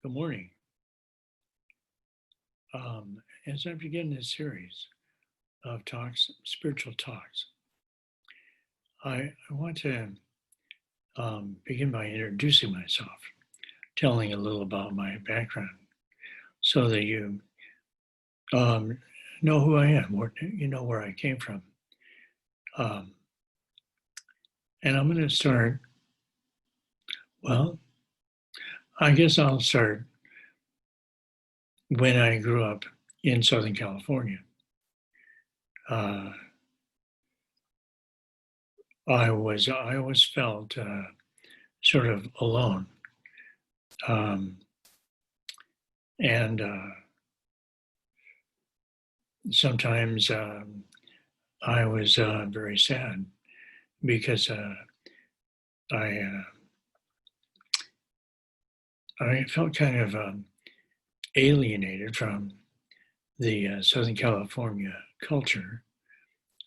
Good morning. As I begin this series of talks, spiritual talks, I want to begin by introducing myself, telling a little about my background so that you know who I am, or you know where I came from. And I'm going to start, well, I guess I'll start when I grew up in Southern California. I always felt sort of alone. And sometimes I was very sad because I felt kind of alienated from the Southern California culture,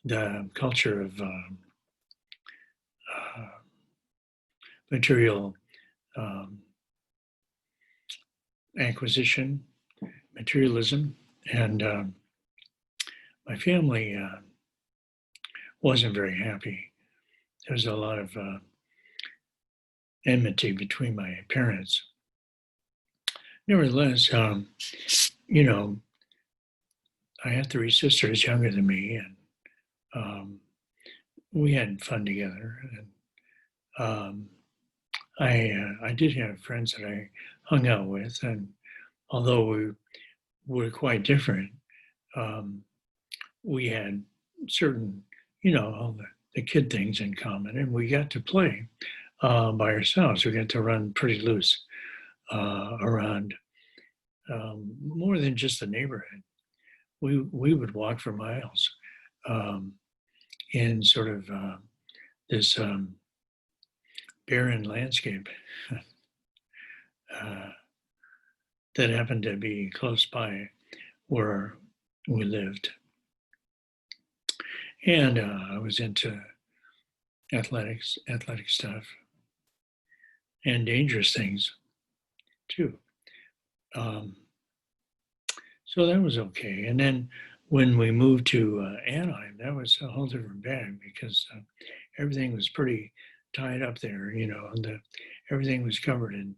the culture of material acquisition, materialism, and my family wasn't very happy. There was a lot of enmity between my parents. Nevertheless, you know, I had three sisters younger than me, and we had fun together. And I did have friends that I hung out with, and although we were quite different, we had certain, all the kid things in common, and we got to play by ourselves. We got to run pretty loose around more than just the neighborhood. We would walk for miles in sort of this barren landscape that happened to be close by where we lived. And I was into athletic stuff and dangerous things too. So that was okay. And then when we moved to Anaheim, that was a whole different bag because everything was pretty tied up there, and everything was covered in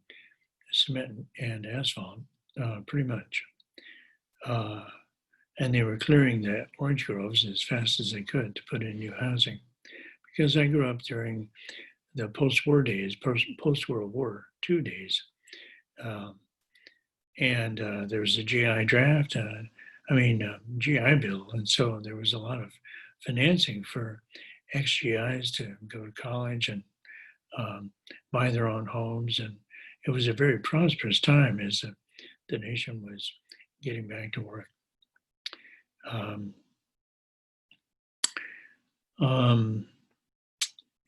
cement and asphalt, pretty much. And they were clearing the orange groves as fast as they could to put in new housing. Because I grew up during the post-war days, post-World War II days. And there was a GI draft, GI Bill. And so there was a lot of financing for ex-GIs to go to college and buy their own homes. And it was a very prosperous time as the nation was getting back to work.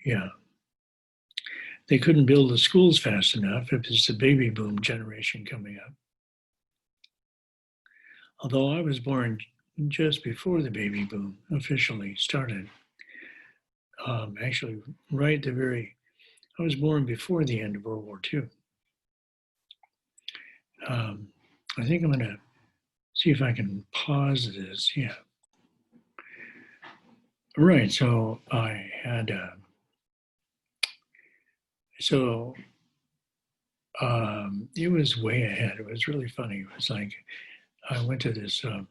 Yeah. They couldn't build the schools fast enough. It was the baby boom generation coming up. Although I was born just before the baby boom officially started. Actually, right at I was born before the end of World War II. I think I'm going to see if I can pause this. Yeah. Right. So I had, it was way ahead. It was really funny. It was like, I went to this, to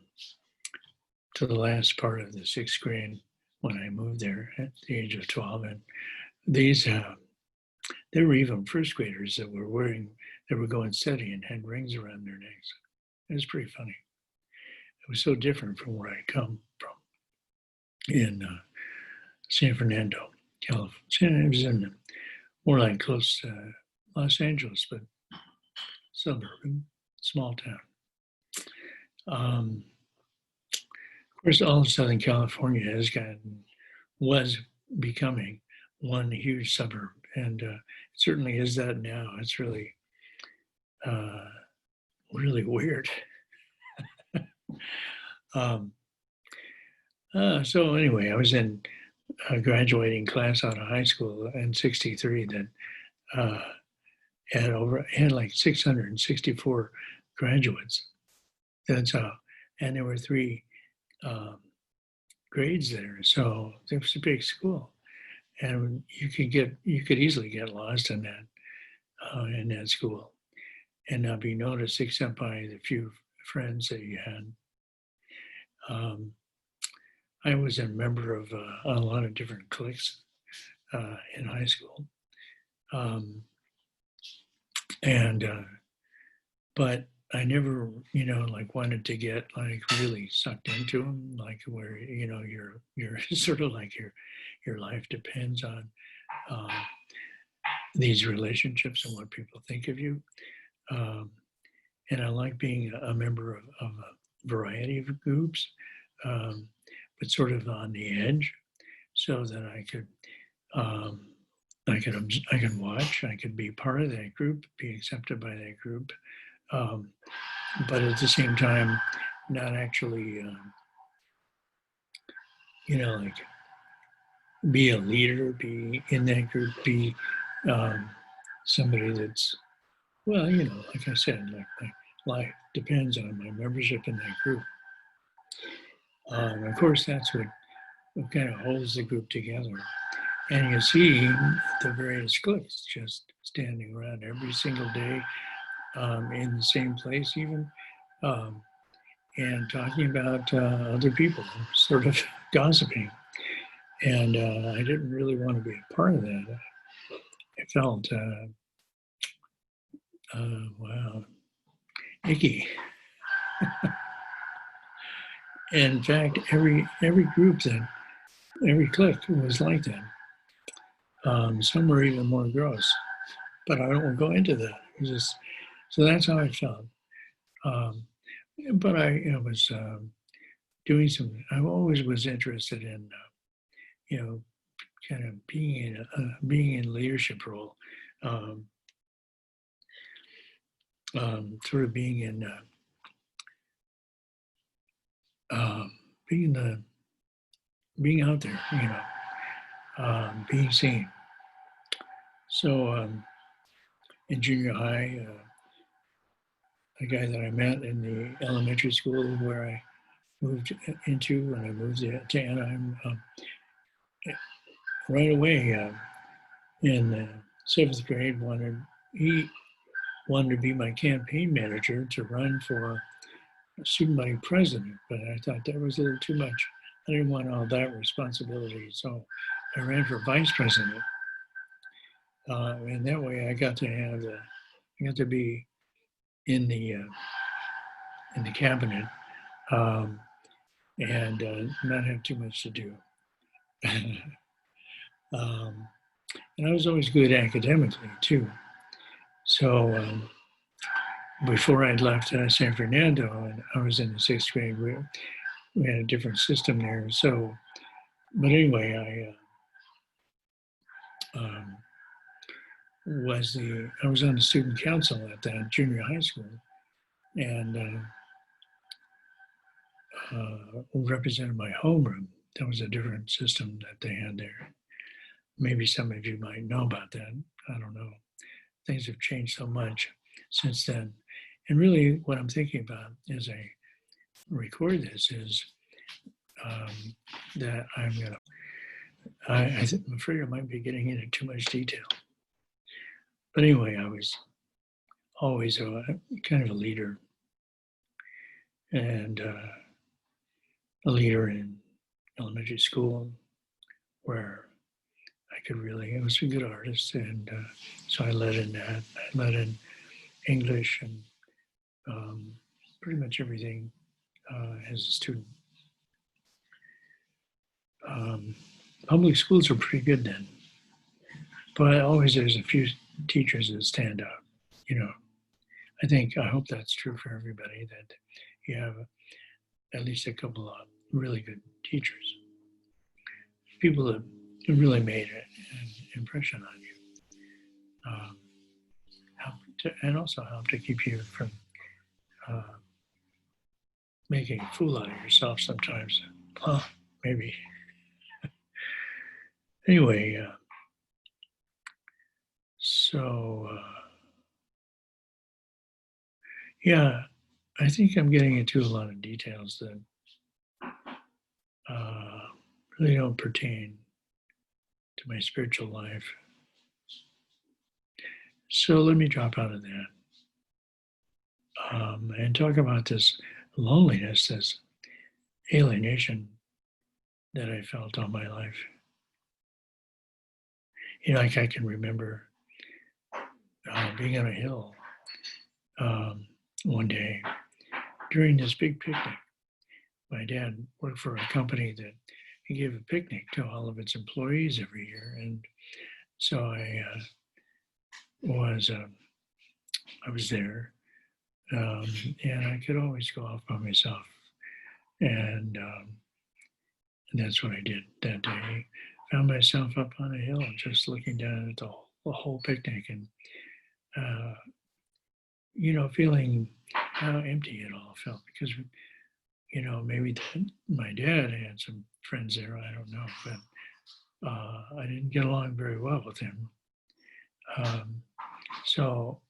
the last part of the sixth grade when I moved there at the age of 12. And these, there were even first graders that were going steady and had rings around their necks. It was pretty funny. It was so different from where I come from in San Fernando, California. It was in more like close to Los Angeles, but suburban, small town. Of course, all of Southern California was becoming one huge suburb, and it certainly is that now. It's really, really weird. So anyway, I was in a graduating class out of high school in '63 that had like 664 graduates. That's how, and there were 3 um, grades there, so it was a big school, and you could easily get lost in that school and not be noticed except by the few friends that you had. I was a member of a lot of different cliques in high school, and but I never, like wanted to get like really sucked into them, like where you're sort of like your life depends on uh, these relationships and what people think of you. Um, and I like being a member of a variety of groups, um, but sort of on the edge, so that um, I could watch, I could be part of that group, be accepted by that group, um, but at the same time, not actually, like be a leader, be in that group, be um, somebody that's, well, like I said, like my life depends on my membership in that group. Of course, that's what kind of holds the group together. And you see the various cliques just standing around every single day in the same place, even, um, and talking about other people, sort of gossiping. And I didn't really want to be a part of that. I felt, wow, icky. In fact, every group then, every clique was like that. Some were even more gross, but I won't go into that. So that's how I felt. Um, but I was doing some. I always was interested in, kind of being in leadership role, um, sort of being in um, being the being out there, being seen. So in junior high, a guy that I met in the elementary school where I moved into when I moved to Anaheim, right away in 7th grade, he wanted to be my campaign manager to run for student body president, but I thought that was a little too much. I didn't want all that responsibility, so I ran for vice president, and that way I got to be in the cabinet, um, and not have too much to do. And I was always good academically too. So before I'd left San Fernando, and I was in the 6th grade, we had a different system there. So, but anyway, I was on the student council at that junior high school, and represented my homeroom. That was a different system that they had there. Maybe some of you might know about that. I don't know. Things have changed so much since then. And really, what I'm thinking about as I record this is that I'm afraid I might be getting into too much detail. But anyway, I was always kind of a leader, and a leader in elementary school where I was a good artist, and so I led in that. I led in English and pretty much everything as a student. Public schools are pretty good then, but always there's a few teachers that stand out. I hope that's true for everybody, that you have at least a couple of really good teachers, people that really made an impression on you, and also help to keep you from making a fool out of yourself sometimes. Maybe. Anyway, so Yeah, I think I'm getting into a lot of details that uh, really don't pertain to my spiritual life. So let me drop out of that and talk about this loneliness, this alienation that I felt all my life. Like I can remember being on a hill um, one day during this big picnic. My dad worked for a company that he gave a picnic to all of its employees every year, and so was I was there, and I could always go off by myself, and that's what I did that day. Found myself up on a hill, just looking down at the whole picnic, and uh, feeling how empty it all felt because maybe my dad had some friends there. I don't know, but I didn't get along very well with him. So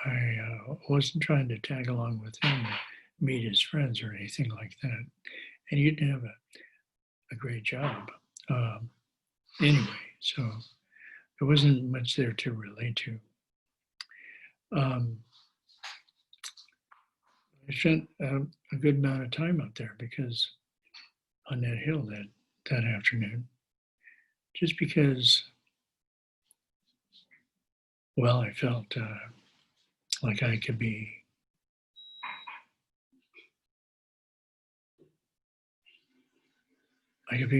I wasn't trying to tag along with him, meet his friends or anything like that. And he didn't have a great job anyway, so there wasn't much there to relate to. Um, I spent a good amount of time up there because on that hill that afternoon, just because, well, I felt like I could be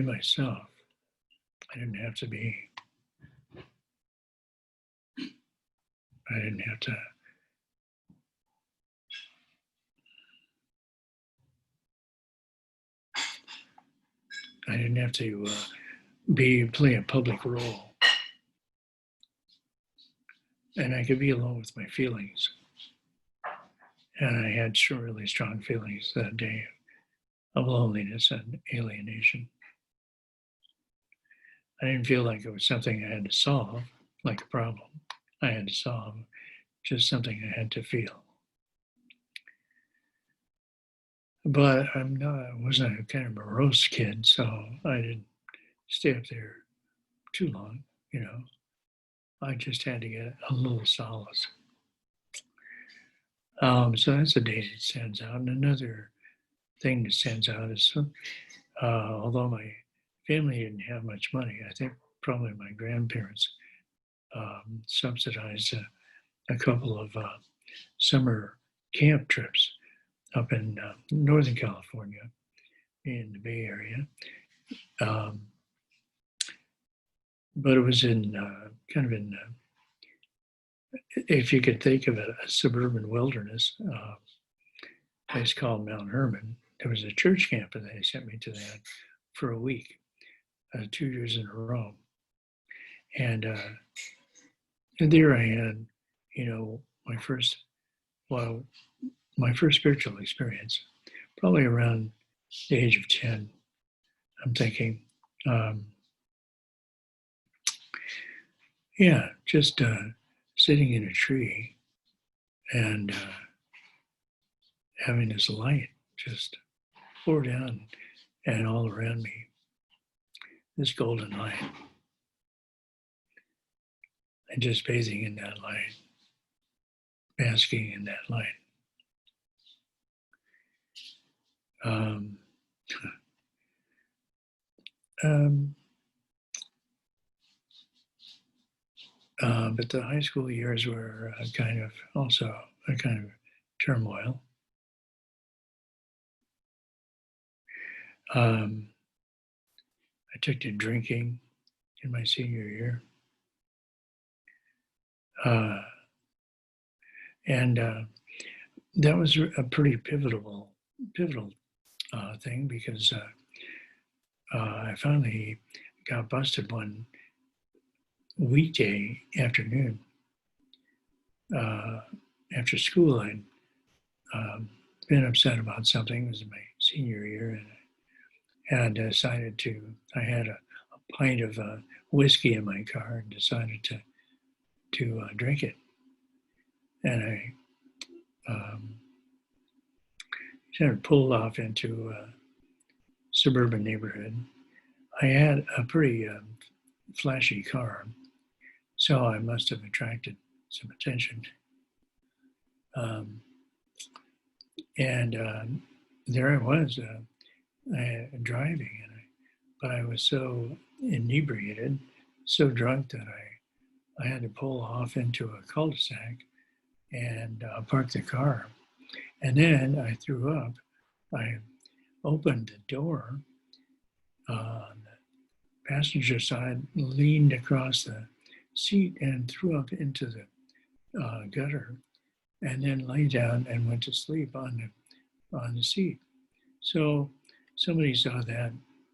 myself. I didn't have to be. I didn't have to. I didn't have to play a public role, and I could be alone with my feelings. And I had really strong feelings that day of loneliness and alienation. I didn't feel like it was something I had to solve, like a problem I had to solve, just something I had to feel. But I wasn't a kind of morose kid, so I didn't stay up there too long, you know. I just had to get a little solace. So that's a day that stands out. And another thing that stands out is although my family didn't have much money, I think probably my grandparents subsidized a couple of summer camp trips up in Northern California in the Bay Area. Um, but it was in kind of in, if you could think of it, a suburban wilderness place called Mount Hermon. There was a church camp, and they sent me to that for a week, 2 years in a row. And there I had, my first, well, my first spiritual experience, probably around the age of 10. I'm thinking, yeah, just sitting in a tree and having this light just pour down and all around me, this golden light, and just bathing in that light, basking in that light. Um, but the high school years were kind of also a kind of turmoil. I took to drinking in my senior year. And that was a pretty pivotal thing because I finally got busted one weekday afternoon after school. I'd been upset about something. It was in my senior year, and I decided I had a pint of whiskey in my car and decided to drink it. And I kind of pulled off into a suburban neighborhood. I had a pretty flashy car, so I must have attracted some attention. Um, and there I was driving, but I was so inebriated, so drunk that I had to pull off into a cul-de-sac and park the car. And then I threw up. I opened the door on the passenger side, leaned across the seat, and threw up into the gutter, and then lay down and went to sleep on the seat. So somebody saw that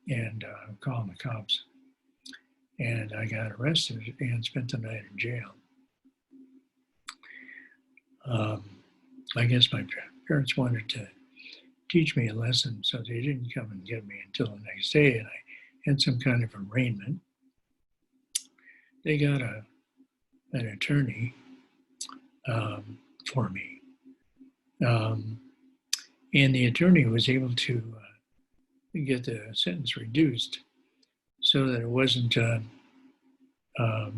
and called the cops, and I got arrested and spent the night in jail. I guess my parents wanted to teach me a lesson, so they didn't come and get me until the next day, and I had some kind of arraignment. They got an attorney for me, and the attorney was able to get the sentence reduced so that it wasn't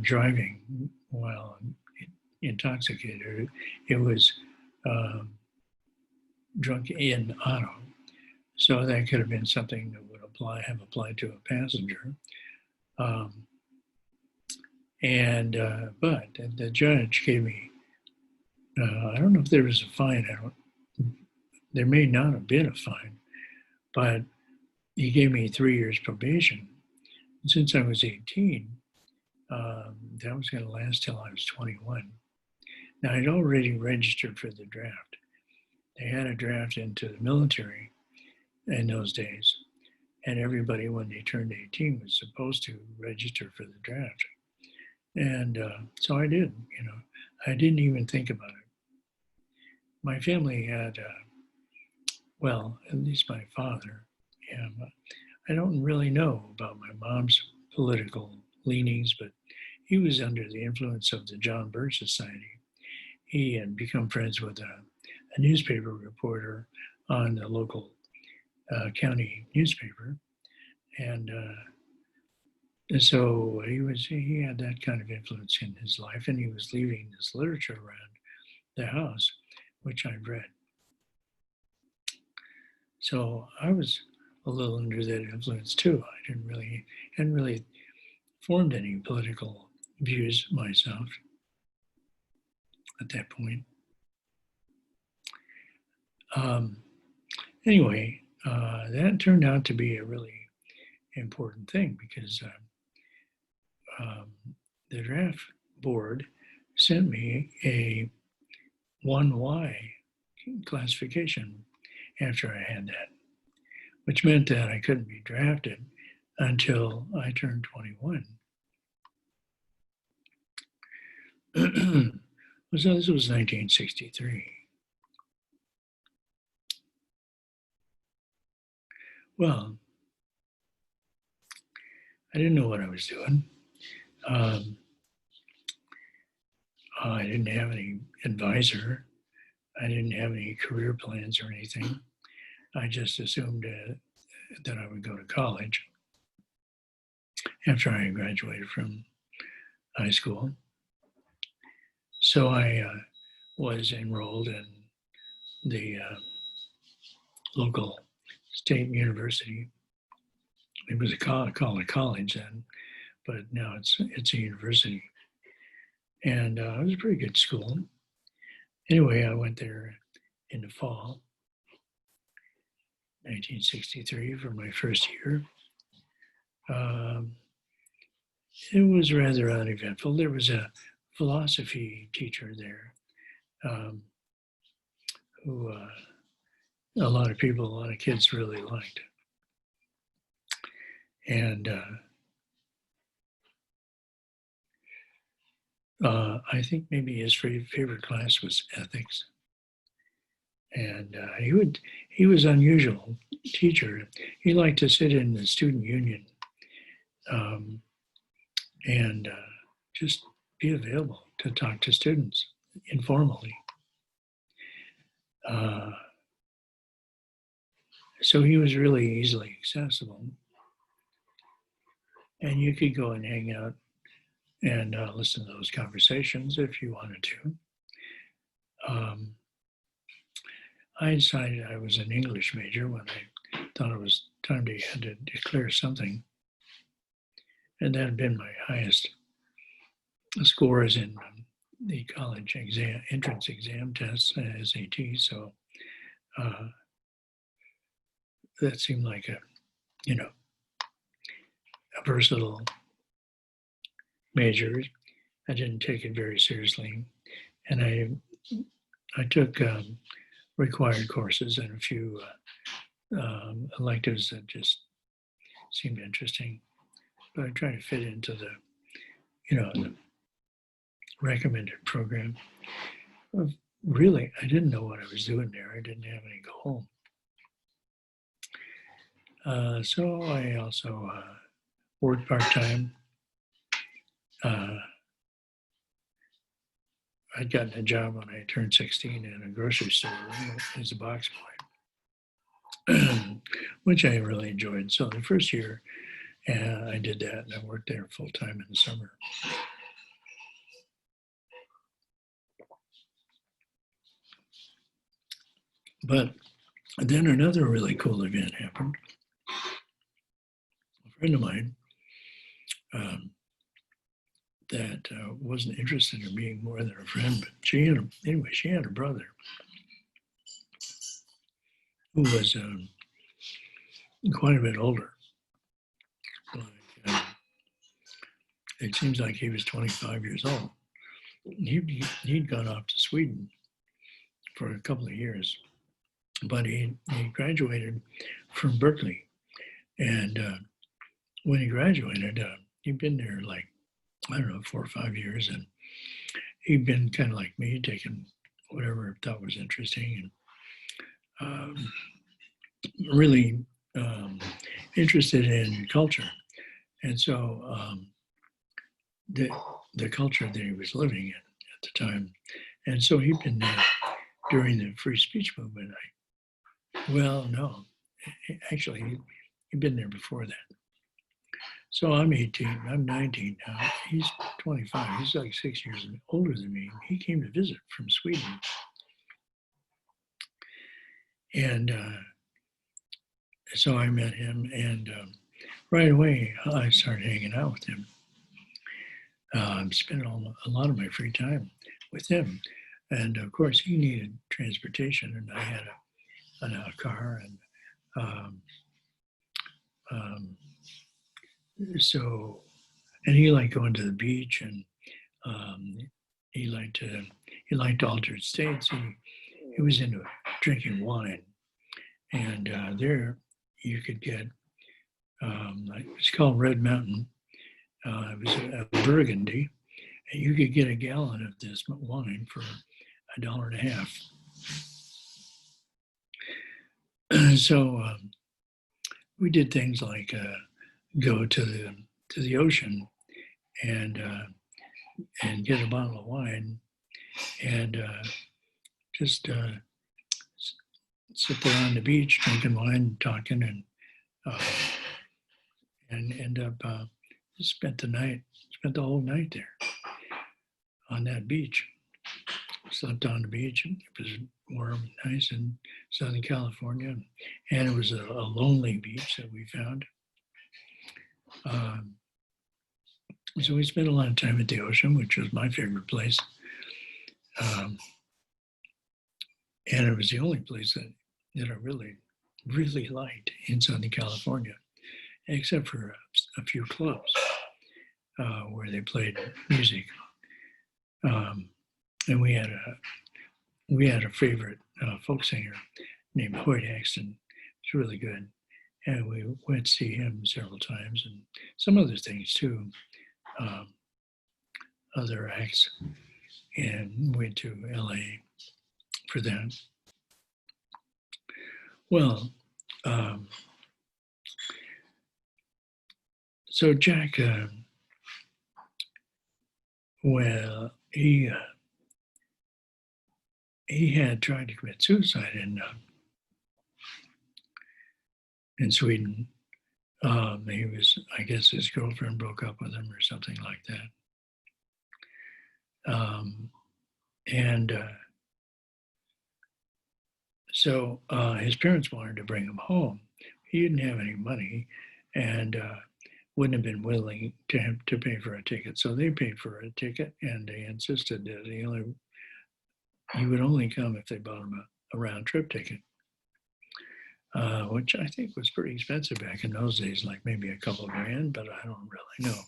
driving while intoxicated. It was drunk in auto. So that could have been something that would have applied to a passenger. But the judge gave me, I don't know if there was a fine. There may not have been a fine, but he gave me 3 years probation. And since I was 18, that was going to last till I was 21. Now, I'd already registered for the draft. They had a draft into the military in those days, and everybody, when they turned 18, was supposed to register for the draft. And so I did. I didn't even think about it. My family had, well, at least my father. I don't really know about my mom's political leanings, but he was under the influence of the John Birch Society. He had become friends with a newspaper reporter on the local county newspaper, and so he had that kind of influence in his life, and he was leaving this literature around the house, which I'd read. So I was a little under that influence too. I hadn't really formed any political views myself at that point. Anyway, that turned out to be a really important thing because the draft board sent me a 1Y classification after I had that, which meant that I couldn't be drafted until I turned 21. So this was 1963. Well, I didn't know what I was doing. I didn't have any advisor. I didn't have any career plans or anything. I just assumed that I would go to college after I graduated from high school. So I was enrolled in the local state university. It was called a college then, but now it's a university. And it was a pretty good school. Anyway, I went there in the fall, 1963, for my first year. It was rather uneventful. There was a philosophy teacher there who a lot of kids really liked. And I think maybe his favorite class was ethics. And he was an unusual teacher. He liked to sit in the student union and just be available to talk to students informally. So he was really easily accessible. And you could go and hang out and listen to those conversations if you wanted to. I decided I was an English major when I thought it was time to declare something. And that had been my highest scores in the college exam, entrance exam tests, SAT. So that seemed like a versatile major. I didn't take it very seriously. And I took required courses and a few electives that just seemed interesting. But I tried to fit into the recommended program. Really, I didn't know what I was doing there. I didn't have any goal. So I also worked part-time. I'd gotten a job when I turned 16 in a grocery store as a box boy, which I really enjoyed. So the first year, I did that, and I worked there full-time in the summer. But then another really cool event happened. A friend of mine that wasn't interested in being more than a friend, but she had a brother who was quite a bit older. Like, it seems like he was 25 years old. He'd gone off to Sweden for a couple of years, but he graduated from Berkeley. And when he graduated, he'd been there like, I don't know, 4 or 5 years. And he'd been kind of like me, taking whatever I thought was interesting, and really interested in culture. And so the culture that he was living in at the time. And so he'd been there during the free speech movement. Actually, he'd been there before that. So I'm 18, I'm 19 now. He's 25. He's like 6 years older than me. He came to visit from Sweden. And so I met him, and right away I started hanging out with him. Spent a lot of my free time with him. And of course, he needed transportation, and I had a car. And and he liked going to the beach, and he liked altered states. He was into drinking wine, and there you could get it's called Red Mountain. It was a Burgundy, and you could get a gallon of this wine for $1.50. So we did things like go to the ocean and get a bottle of wine and just sit there on the beach drinking wine, talking, and end up spent the whole night there on that beach. Slept on the beach. It was warm, nice in Southern California, and it was a lonely beach that we found. So we spent a lot of time at the ocean, which was my favorite place. And it was the only place that I really, really liked in Southern California, except for a few clubs where they played music. And we had a favorite folk singer named Hoyt Axton. It's really good. And we went to see him several times, and some other things too, other acts, and went to LA for that. Well, so Jack, he had tried to commit suicide, and in Sweden. He was, I guess his girlfriend broke up with him or something like that. And so his parents wanted to bring him home. He didn't have any money and wouldn't have been willing to pay for a ticket. So they paid for a ticket, and they insisted that he would only come if they bought him a round trip ticket, which I think was pretty expensive back in those days, like maybe a couple of grand, but I don't really know.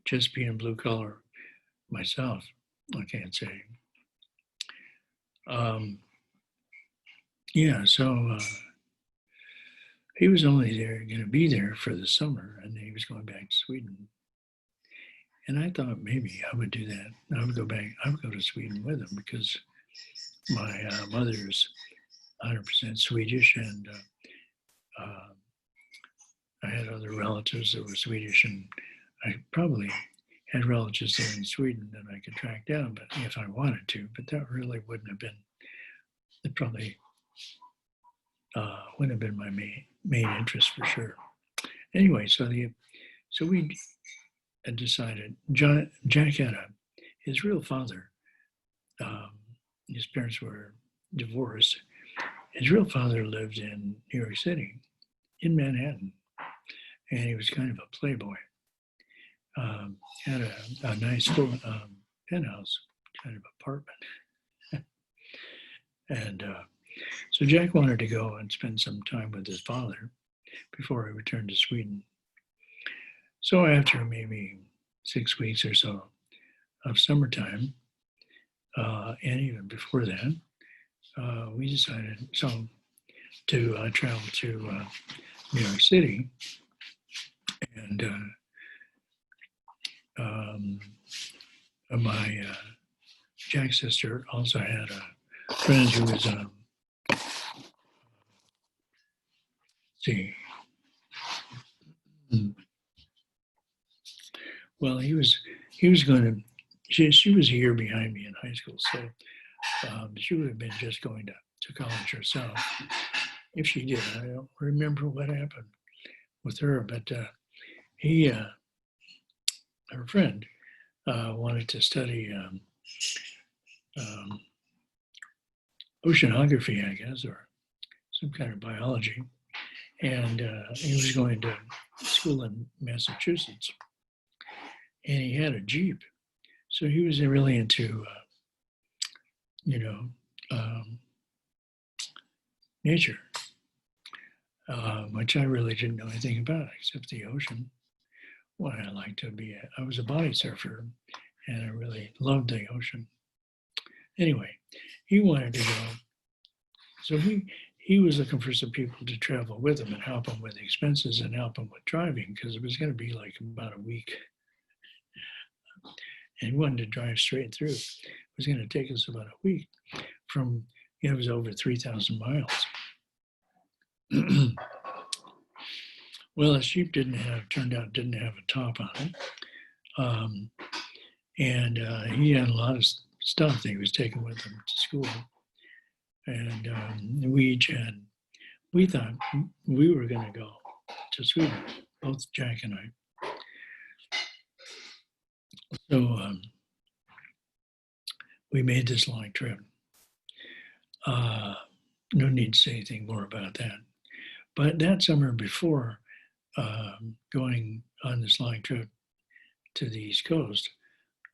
Just being blue collar myself, I can't say. Yeah, so he was only going to be there for the summer, and he was going back to Sweden. And I thought maybe I would do that. I would go back. I would go to Sweden with him because my mother's 100% Swedish, and I had other relatives that were Swedish, and I probably had relatives there in Sweden that I could track down, but if I wanted to. But that really wouldn't have been. It probably wouldn't have been my main interest for sure. Anyway, so we had decided. Jack had his real father. His parents were divorced. His real father lived in New York City, in Manhattan, and he was kind of a playboy. Had a nice little penthouse kind of apartment. And so Jack wanted to go and spend some time with his father before he returned to Sweden. So after maybe 6 weeks or so of summertime, and even before that, we decided to travel to New York City. And my Jack's sister also had a friend who was well, he was going to. She was a year behind me in high school, so she would have been just going to college herself if she did. I don't remember what happened with her, but her friend wanted to study oceanography, I guess, or some kind of biology, and he was going to school in Massachusetts, and he had a Jeep, so he was really into nature, which I really didn't know anything about except the ocean. Well, I was a body surfer, and I really loved the ocean. Anyway, he wanted to go, so he was looking for some people to travel with him and help him with the expenses and help him with driving, because it was going to be like about a week. And he wanted to drive straight through. It was going to take us about a week from, it was over 3,000 miles. Well, his Jeep turned out didn't have a top on it. And he had a lot of stuff that he was taking with him to school. And we thought we were going to go to Sweden, both Jack and I. So we made this long trip. No need to say anything more about that. But that summer before going on this long trip to the East Coast,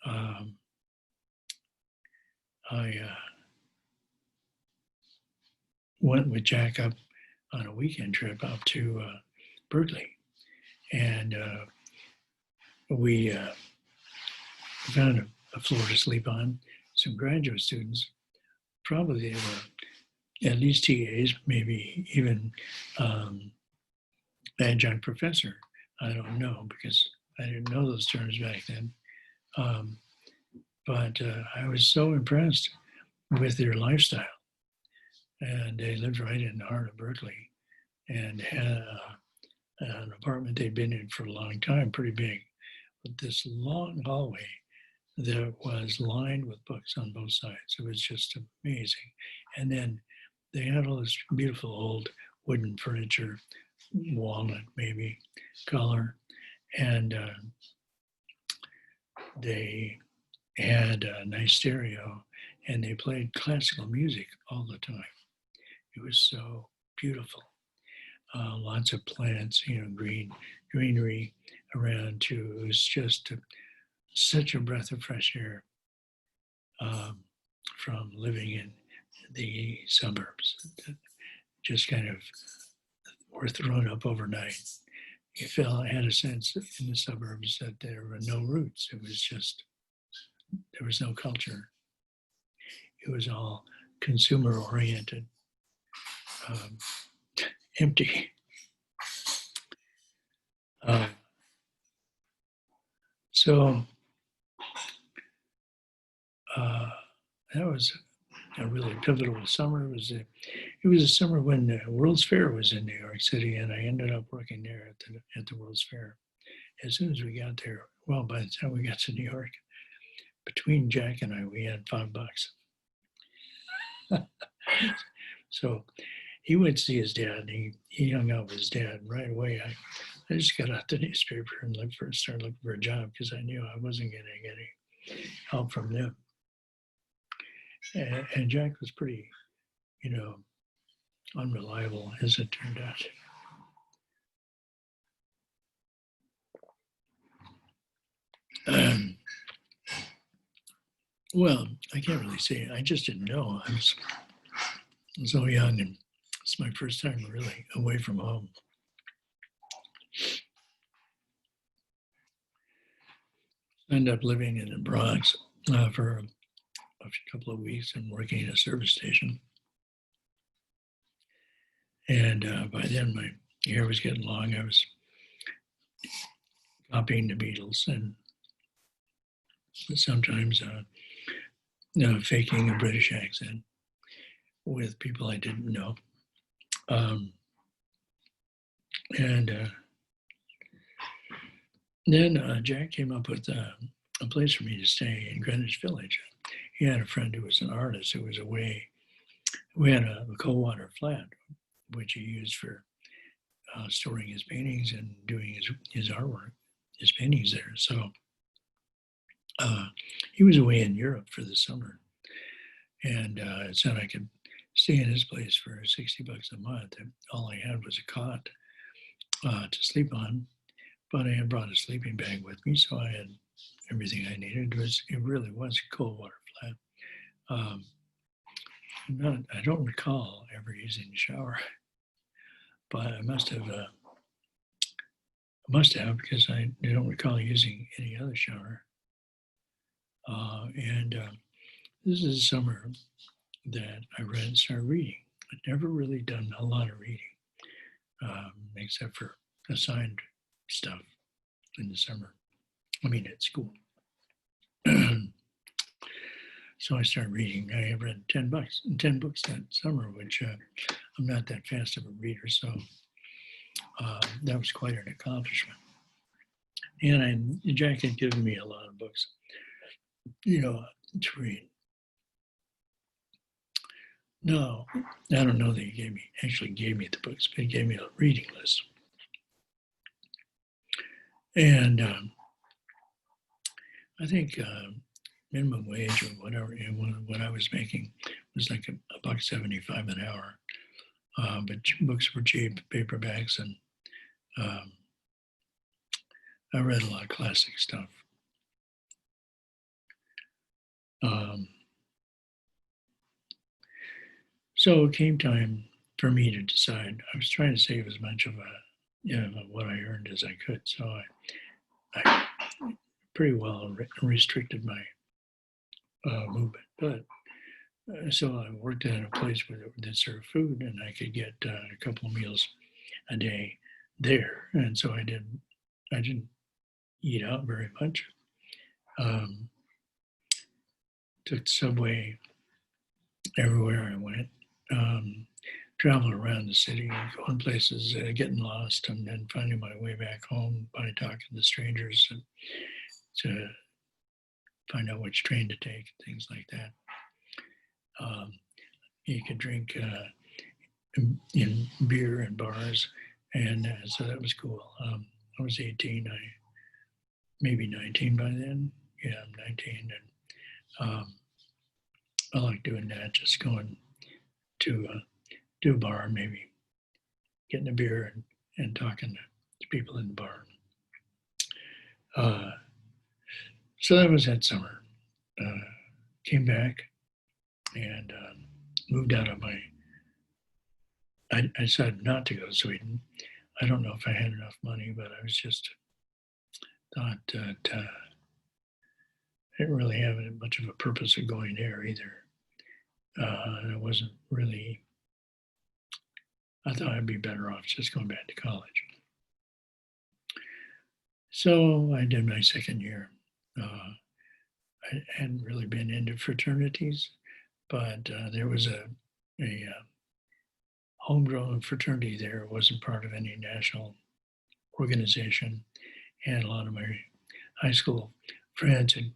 I went with Jack up on a weekend trip up to Berkeley, and we found a floor to sleep on. Some graduate students, probably they were at least TAs, maybe even adjunct professor. I don't know, because I didn't know those terms back then. But I was so impressed with their lifestyle. And they lived right in the heart of Berkeley and had an apartment they'd been in for a long time, pretty big, with this long hallway that was lined with books on both sides. It was just amazing. And then they had all this beautiful old wooden furniture, walnut maybe color, and they had a nice stereo, and they played classical music all the time. It was so beautiful. Lots of plants, greenery around too. It was just such a breath of fresh air um, from living in the suburbs. Just kind of were thrown up overnight. I had a sense in the suburbs that there were no roots. It was just, there was no culture. It was all consumer oriented, um, empty. Uh, so that was a really pivotal summer. It was a summer when the World's Fair was in New York City, and I ended up working there at the World's Fair. As soon as we got there, well, by the time we got to New York, between Jack and I, we had $5. So he went to see his dad, and he hung out with his dad right away. I just got out the newspaper and started looking for a job because I knew I wasn't going to get any help from them. And Jack was pretty, unreliable as it turned out. Well, I can't really say. I just didn't know. I was so young, and it's my first time really away from home. I ended up living in the Bronx for a couple of weeks and working at a service station. And by then, my hair was getting long. I was copying the Beatles and sometimes faking a British accent with people I didn't know. And then Jack came up with a place for me to stay in Greenwich Village. He had a friend who was an artist who was away. We had a cold water flat, which he used for storing his paintings and doing his artwork, his paintings there. So he was away in Europe for the summer, and said I could stay in his place for $60 a month. And all I had was a cot to sleep on, but I had brought a sleeping bag with me, so I had everything I needed. It really was a cold water flat. I don't recall ever using the shower, but I must have because I don't recall using any other shower. And this is a summer that I started reading. I'd never really done a lot of reading, except for assigned stuff in the summer. I mean, at school. So I started reading. I have read 10 books that summer, which I'm not that fast of a reader, so that was quite an accomplishment. And Jack had given me a lot of books, to read. No, I don't know that he actually gave me the books, but he gave me a reading list. And I think minimum wage or whatever, what I was making was like $1.75 an hour. But books were cheap, paperbacks, and I read a lot of classic stuff. So it came time for me to decide. I was trying to save as much of what I earned as I could. So I pretty well restricted my movement. But so I worked at a place that served food, and I could get a couple of meals a day there. And so I didn't eat out very much. Took the subway everywhere I went. Traveled around the city, going places, getting lost, and then finding my way back home by talking to strangers to find out which train to take, things like that. You could drink in beer and bars, and so that was cool. I was 18, maybe 19 by then. Yeah, I'm 19, and I like doing that. Just going to a bar, maybe getting a beer and talking to people in the bar. Uh, so that was that summer. Came back and moved out of my. I decided not to go to Sweden. I don't know if I had enough money, but I was just thought that I didn't really have much of a purpose of going there either. I wasn't really. I thought I'd be better off just going back to college. So I did my second year. I hadn't really been into fraternities, but there was a homegrown fraternity there. It wasn't part of any national organization, and a lot of my high school friends had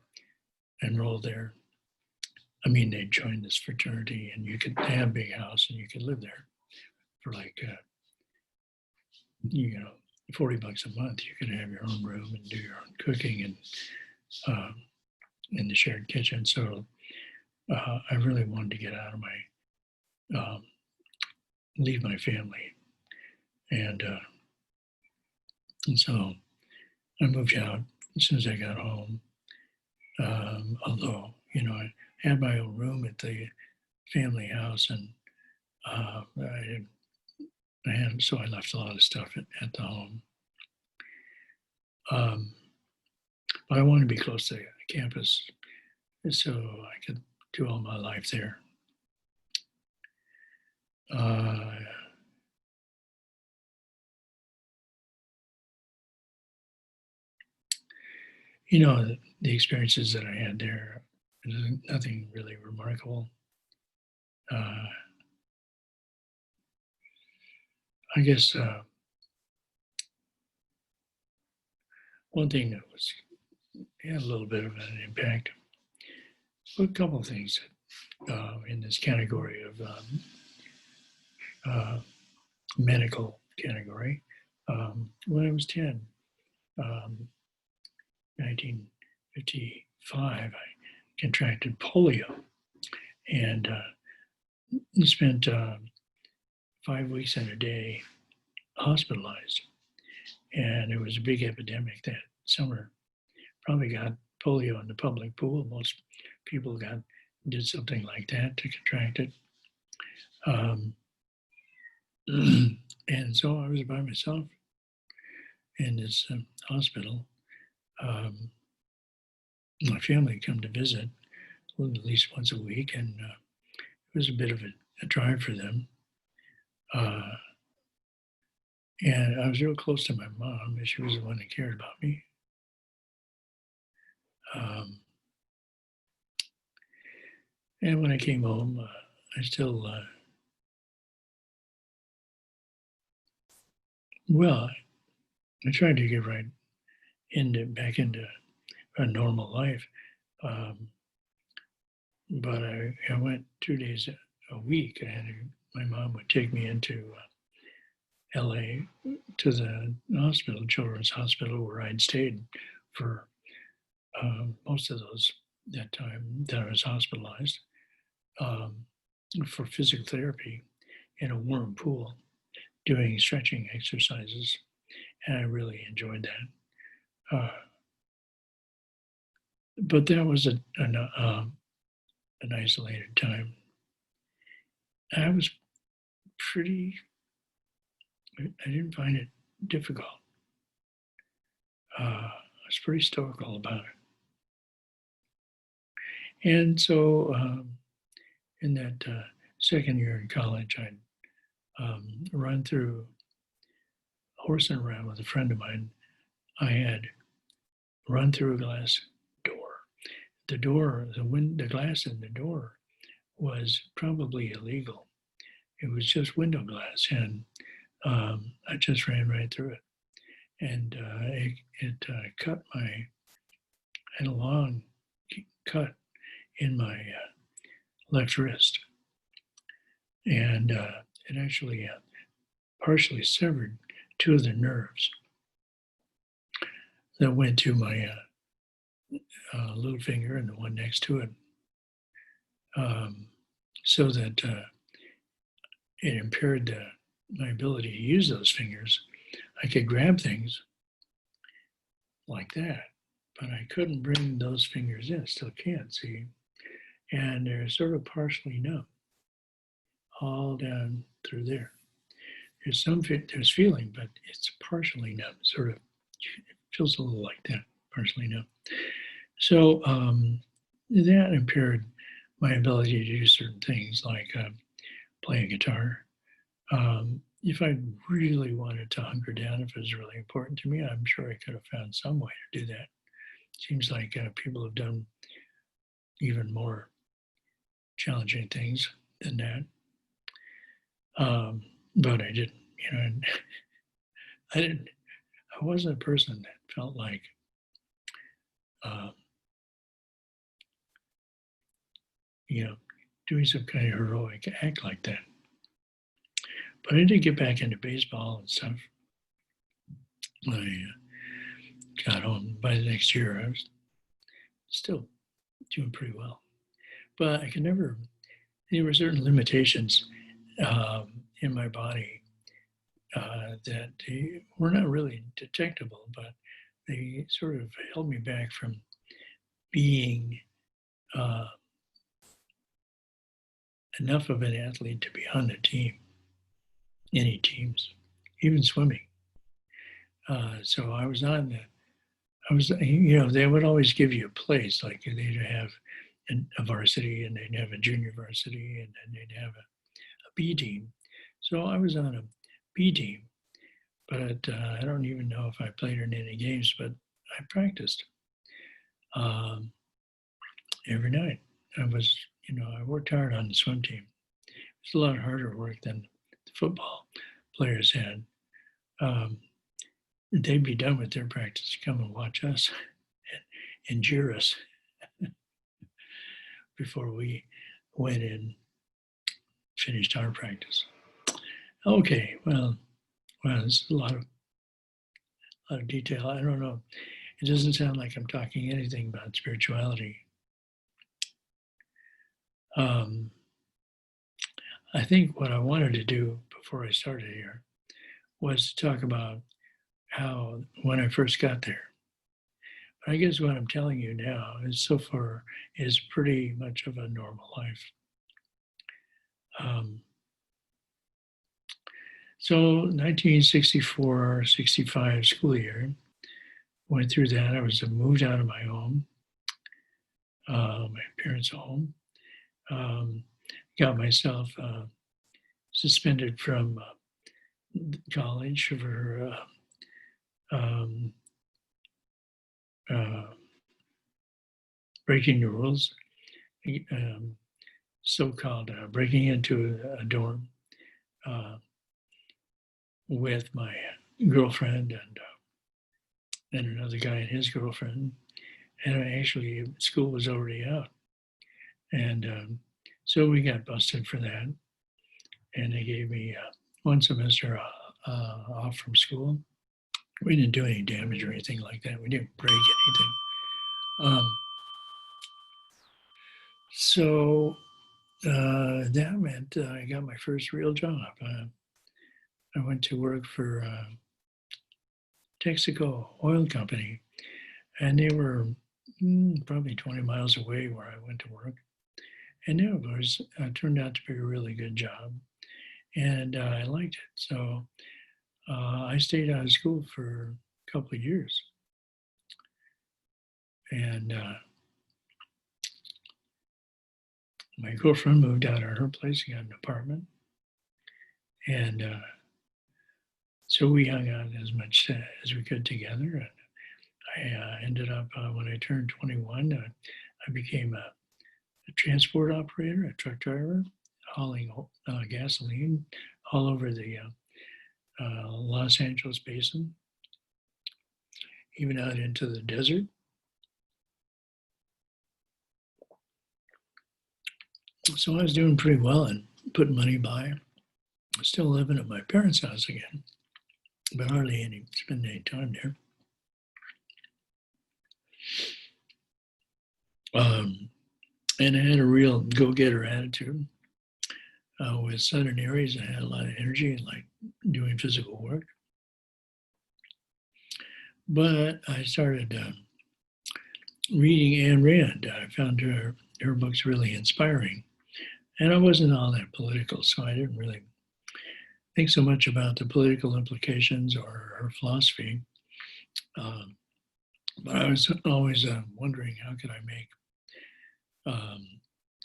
enrolled there. I mean, they joined this fraternity, and you could have a big house, and you could live there for like, $40 a month. You could have your own room and do your own cooking and in the shared kitchen. So I really wanted to get out of my, leave my family. And so I moved out as soon as I got home. Although, I had my own room at the family house, and so I left a lot of stuff at the home. But I wanted to be close to campus so I could do all my life there. The experiences that I had there, nothing really remarkable. I guess one thing that had a little bit of an impact, a couple of things in this category of medical category. When I was 10, 1955, I contracted polio and spent 5 weeks and a day hospitalized. And it was a big epidemic that summer. Probably got polio in the public pool. Most people did something like that to contract it. And so I was by myself in this hospital. My family had come to visit at least once a week, and it was a bit of a drive for them. And I was real close to my mom, and she was the one that cared about me. And when I came home, I still, I tried to get back into a normal life. But I went 2 days a week, and my mom would take me into LA to the hospital, Children's Hospital, where I'd stayed for most of that time that I was hospitalized for physical therapy in a warm pool, doing stretching exercises, and I really enjoyed that. But that was an isolated time. I was I didn't find it difficult. I was pretty stoical about it. And so in that second year in college, I'd horsing around with a friend of mine. I had run through a glass door. The glass in the door was probably illegal. It was just window glass, and I just ran right through it. And it had a long cut in my left wrist. And it actually partially severed two of the nerves that went to my little finger and the one next to it, so that it impaired my ability to use those fingers. I could grab things like that, but I couldn't bring those fingers in. Still can't, see? And they're sort of partially numb, all down through there. There's feeling, but it's partially numb. Sort of, it feels a little like that, partially numb. So that impaired my ability to do certain things, like play a guitar. If I really wanted to hunker down, if it was really important to me, I'm sure I could have found some way to do that. Seems like people have done even more challenging things than that. But I didn't, I wasn't a person that felt like doing some kind of heroic act like that. But I did get back into baseball and stuff. I got home. By the next year, I was still doing pretty well. But I could never, there were certain limitations in my body that they were not really detectable, but they sort of held me back from being enough of an athlete to be on the team, any teams, even swimming. So I was on they would always give you a place, like they'd have a varsity and they'd have a junior varsity and then they'd have a B team. So I was on a B team, but I don't even know if I played in any games, but I practiced every night. I worked hard on the swim team. It was a lot harder work than the football players had. They'd be done with their practice, come and watch us and jeer us before we went and finished our practice. Okay, well, this is a lot of detail. I don't know. It doesn't sound like I'm talking anything about spirituality. I think what I wanted to do before I started here was to talk about how, when I first got there. But I guess what I'm telling you now is so far is pretty much of a normal life. So 1964-65 school year, went through that. I was moved out of my home, my parents' home. Got myself suspended from college for breaking the rules, so-called breaking into a dorm with my girlfriend and another guy and his girlfriend. And actually, school was already out. And so we got busted for that. And they gave me 1 semester off from school. We didn't do any damage or anything like that. We didn't break anything. So that meant I got my first real job. I went to work for Texaco Oil Company, and they were probably 20 miles away where I went to work. And it was turned out to be a really good job, and I liked it. So I stayed out of school for a couple of years, and my girlfriend moved out of her place and got an apartment, and so we hung out as much as we could together. And I ended up, when I turned 21, I became a transport operator, a truck driver, hauling gasoline all over the Los Angeles basin, even out into the desert. So I was doing pretty well and putting money by. still living at my parents' house again, but hardly spend any time there. And I had a real go-getter attitude. With Southern Aries, I had a lot of energy and like doing physical work. But I started reading Ayn Rand. I found her books really inspiring. And I wasn't all that political, so I didn't really think so much about the political implications or her philosophy. But I was always wondering how could I make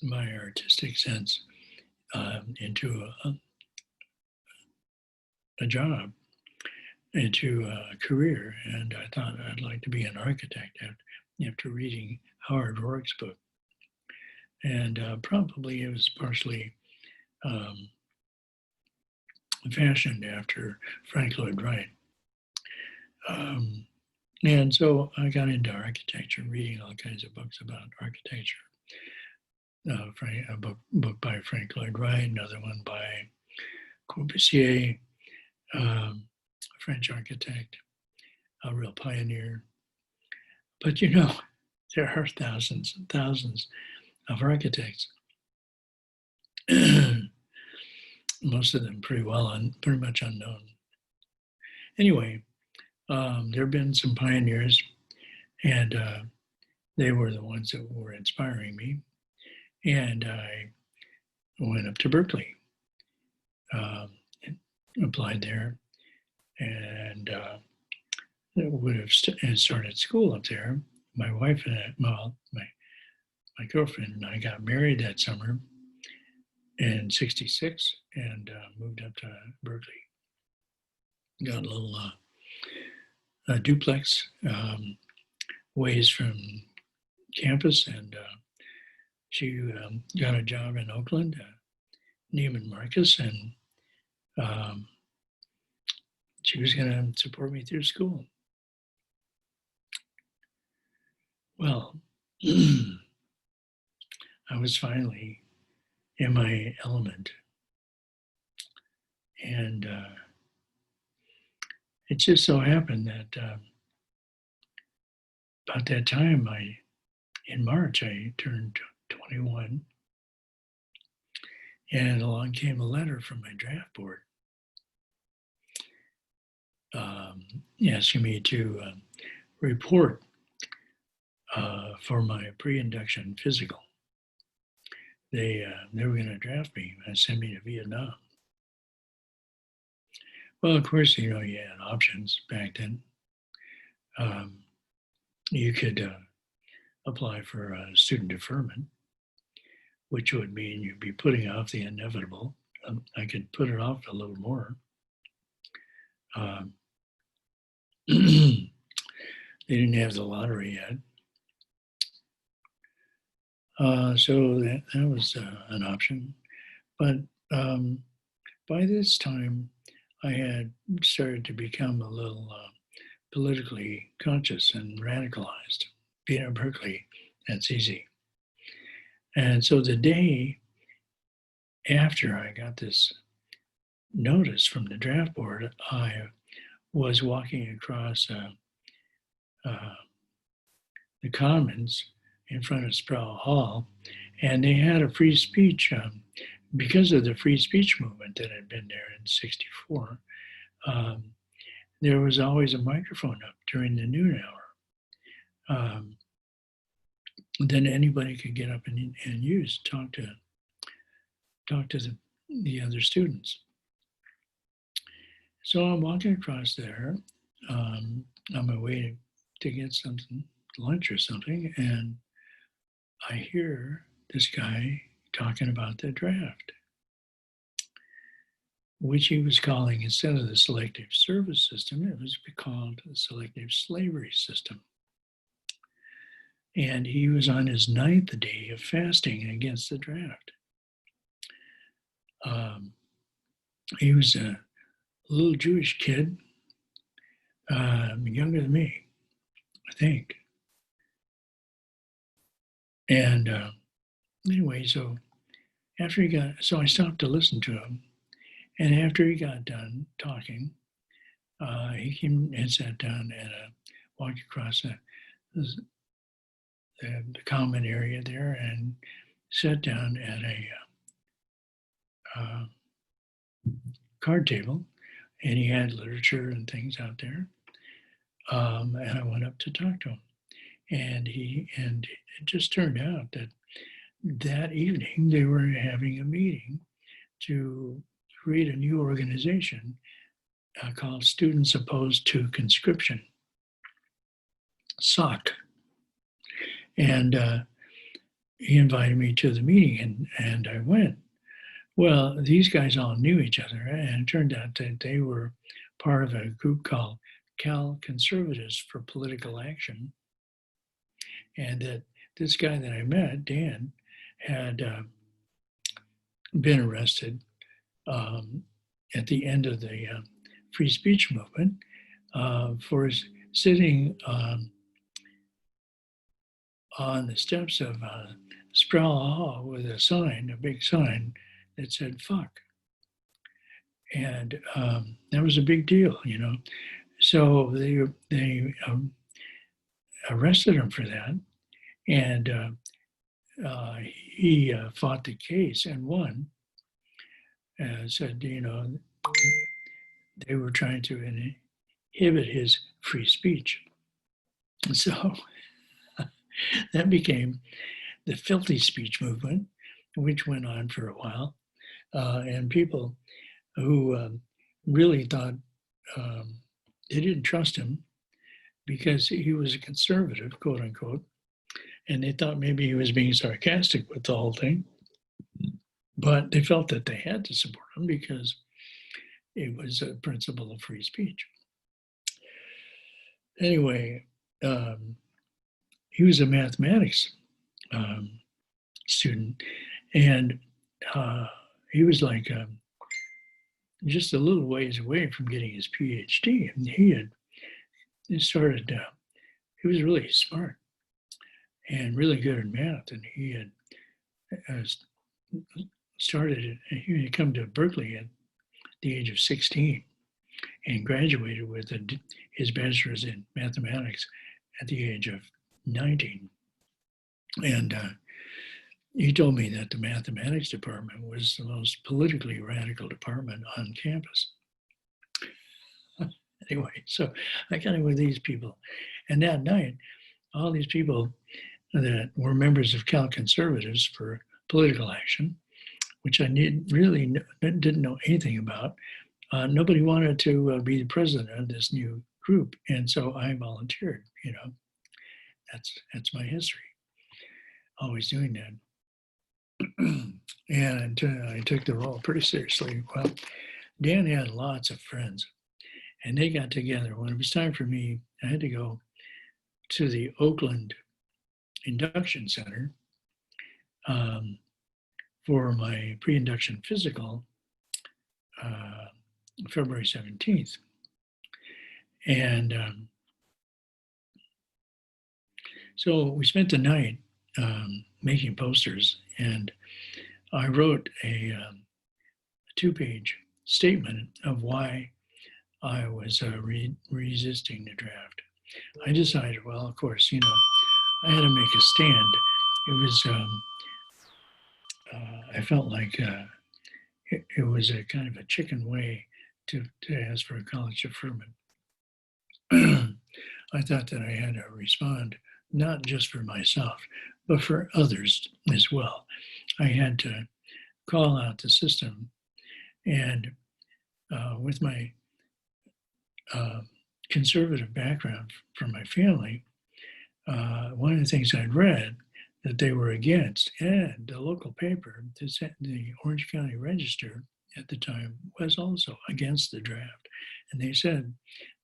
my artistic sense into a job, into a career. And I thought I'd like to be an architect after reading Howard Roark's book. And probably it was partially fashioned after Frank Lloyd Wright. And so I got into architecture, reading all kinds of books about architecture. A book by Frank Lloyd Wright, another one by Corbusier, a French architect, a real pioneer. But you know, there are thousands and thousands of architects. Most of them pretty much unknown. Anyway, there have been some pioneers, and they were the ones that were inspiring me. And I went up to Berkeley, applied there, and would have started school up there. My wife and my girlfriend and I got married that summer in '66 and moved up to Berkeley. Got a little duplex ways from campus, and she got a job in Oakland, Neiman Marcus, and she was going to support me through school. Well, I was finally in my element. And it just so happened that about that time, in March, I turned 21. And along came a letter from my draft board asking me to report for my pre-induction physical. They were going to draft me and send me to Vietnam. Well, of course, you had options back then. You could apply for student deferment, which would mean you'd be putting off the inevitable. I could put it off a little more. They didn't have the lottery yet. So that was an option. But by this time, I had started to become a little politically conscious and radicalized. Being at Berkeley, that's easy. And so the day after I got this notice from the draft board, I was walking across the Commons in front of Sproul Hall, and they had a free speech because of the free speech movement that had been there in '64. There was always a microphone up during the noon hour. Then anybody could get up and talk to the other students. So I'm walking across there on my way to get something, lunch or something, and I hear this guy talking about the draft, which he was calling, instead of the selective service system, it was called the selective slavery system. And he was on his 9th day of fasting against the draft. He was a little Jewish kid, younger than me, I think. And anyway, so I stopped to listen to him, And after he got done talking, he came and sat down and walked across the common area there and sat down at a card table, and he had literature and things out there. And I went up to talk to him, and it just turned out that that evening they were having a meeting to create a new organization called Students Opposed to Conscription, SOC. And he invited me to the meeting, and I went. Well, these guys all knew each other, and it turned out that they were part of a group called Cal Conservatives for Political Action, and that this guy that I met, Dan, had been arrested at the end of the free speech movement for sitting on the steps of Sproul Hall with a sign, a big sign that said "fuck," and that was a big deal, you know. So they arrested him for that, and he fought the case and won. Said, you know, they were trying to inhibit his free speech. So that became the filthy speech movement, which went on for a while. And people who really thought they didn't trust him because he was a conservative, quote unquote, and they thought maybe he was being sarcastic with the whole thing. But they felt that they had to support him because it was a principle of free speech. Anyway, he was a mathematics student, and he was like just a little ways away from getting his PhD. And he was really smart and really good at math, and he had he had come to Berkeley at the age of 16 and graduated with his bachelor's in mathematics at the age of 19. And he told me that the mathematics department was the most politically radical department on campus. Anyway, so I got in with these people. And that night, all these people that were members of Cal Conservatives for Political Action, which I didn't know anything about. Nobody wanted to be the president of this new group, and so I volunteered. You know, that's my history. Always doing that, and I took the role pretty seriously. Well, Dan had lots of friends, and they got together. When it was time for me, I had to go to the Oakland Induction Center. For my pre-induction physical, February 17th. And so we spent the night making posters, and I wrote a 2-page statement of why I was resisting the draft. I decided, well, of course, you know, I had to make a stand. It was I felt like it was a kind of a chicken way to ask for a college deferment. I thought that I had to respond, not just for myself, but for others as well. I had to call out the system. And with my conservative background from my family, one of the things I'd read that they were against, and the local paper, the Orange County Register at the time, was also against the draft. And they said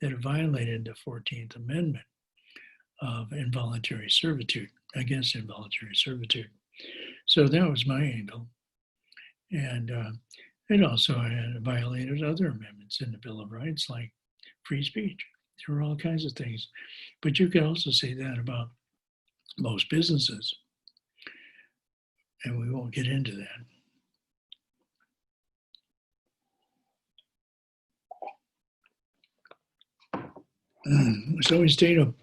that it violated the 14th Amendment of involuntary servitude, against involuntary servitude. So that was my angle. And it also had violated other amendments in the Bill of Rights, like free speech. There were all kinds of things. But you could also say that about most businesses. And we won't get into that. So we stayed up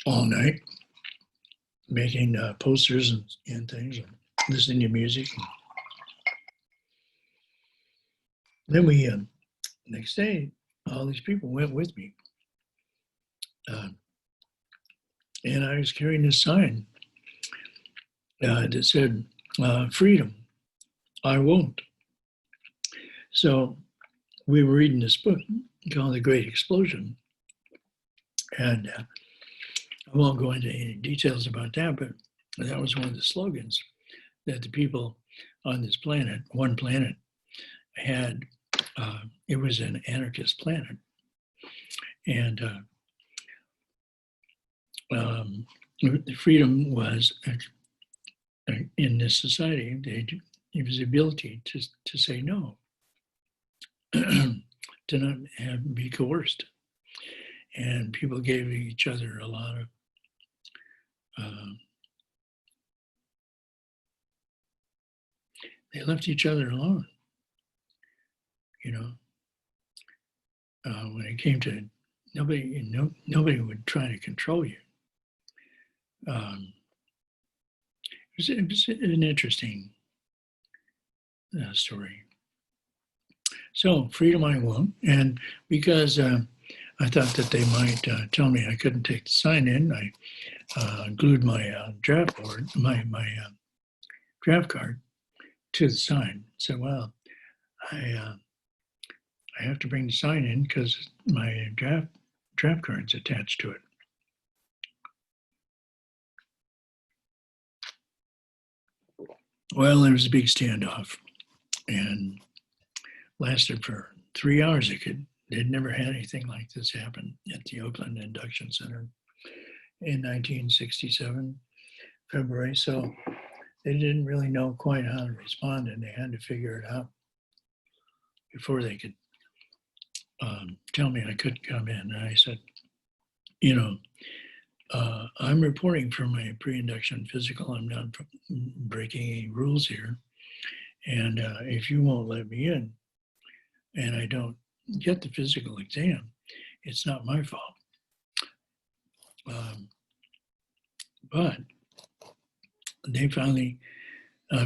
all night making posters and things and listening to music. Then we, next day, all these people went with me. And I was carrying this sign that said, freedom, I won't. So we were reading this book called The Great Explosion. And I won't go into any details about that, but that was one of the slogans that the people on this planet, one planet, had. It was an anarchist planet. And freedom was, in this society, it was the ability to say no, to not be coerced. And people gave each other a lot of they left each other alone. When it came to nobody would try to control you. It was an interesting story. So freedom I won't, and because I thought that they might tell me I couldn't take the sign in, I glued my draft board, my draft card to the sign. So, well, I have to bring the sign in because my draft card's attached to it. Well, there was a big standoff and lasted for 3 hours. They'd never had anything like this happen at the Oakland Induction Center in 1967, February. So they didn't really know quite how to respond, and they had to figure it out before they could tell me I couldn't come in. And I said, I'm reporting for my pre-induction physical. I'm not breaking any rules here. And if you won't let me in and I don't get the physical exam, it's not my fault. But they finally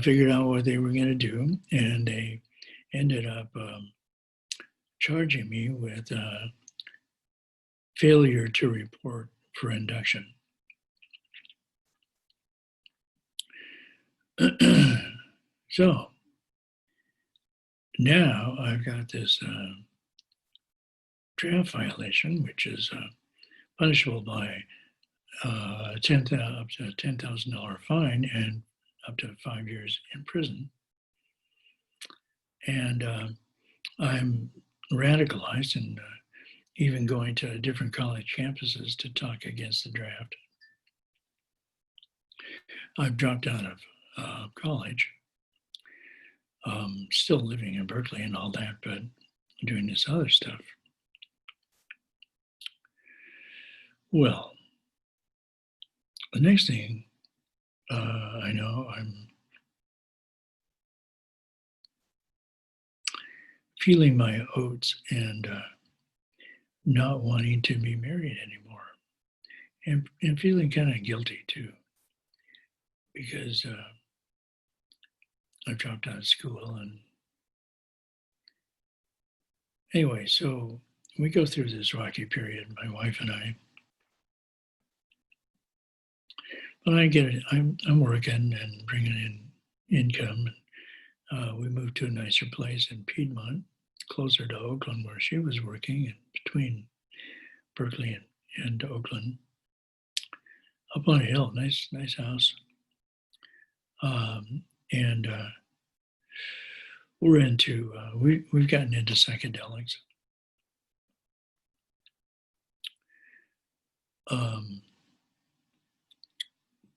figured out what they were going to do, and they ended up charging me with failure to report for induction. So now I've got this draft violation, which is punishable by up to a $10,000 fine and up to 5 years in prison. And I'm radicalized and even going to different college campuses to talk against the draft. I've dropped out of college, still living in Berkeley and all that, but doing this other stuff. Well, the next thing I know, I'm feeling my oats and not wanting to be married anymore, and feeling kind of guilty too, because I dropped out of school. And anyway, so we go through this rocky period, my wife and I. But I get it. I'm working and bringing in income. We moved to a nicer place in Piedmont, closer to Oakland, where she was working, and between Berkeley and Oakland, up on a hill. Nice house. And we're into we've gotten into psychedelics.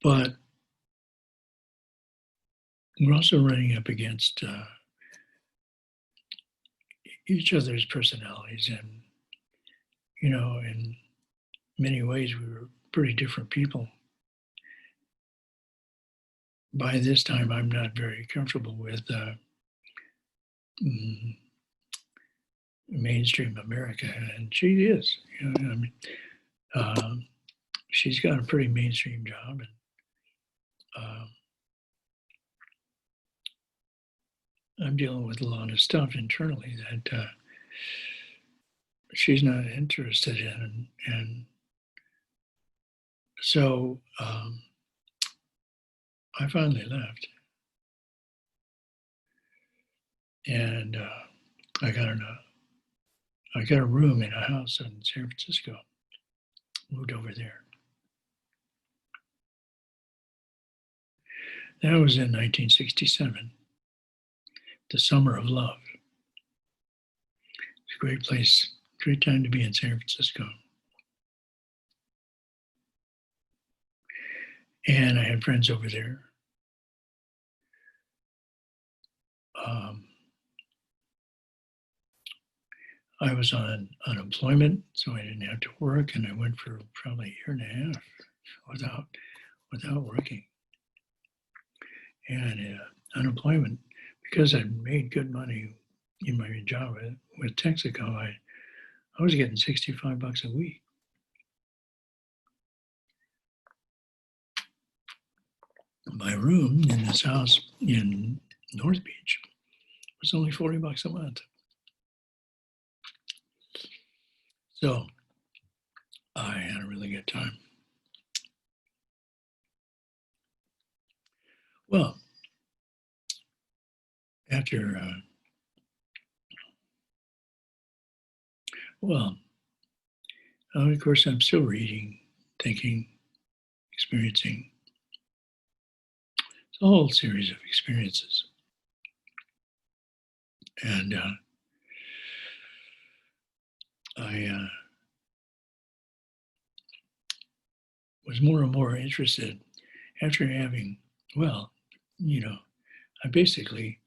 But we're also running up against each other's personalities, and in many ways we were pretty different people. By this time, I'm not very comfortable with mainstream America, and she is. she's got a pretty mainstream job, and I'm dealing with a lot of stuff internally that she's not interested in, and so I finally left, and I got a room in a house in San Francisco. Moved over there. That was in 1967, the summer of love. It's a great place, great time to be in San Francisco. And I had friends over there. I was on unemployment, so I didn't have to work, and I went for probably a year and a half without working. And unemployment, because I'd made good money in my job with Texaco, I was getting $65 a week. My room in this house in North Beach was only $40 a month. So I had a really good time. Well, after, of course, I'm still reading, thinking, experiencing. It's a whole series of experiences. And I was more and more interested after having, I basically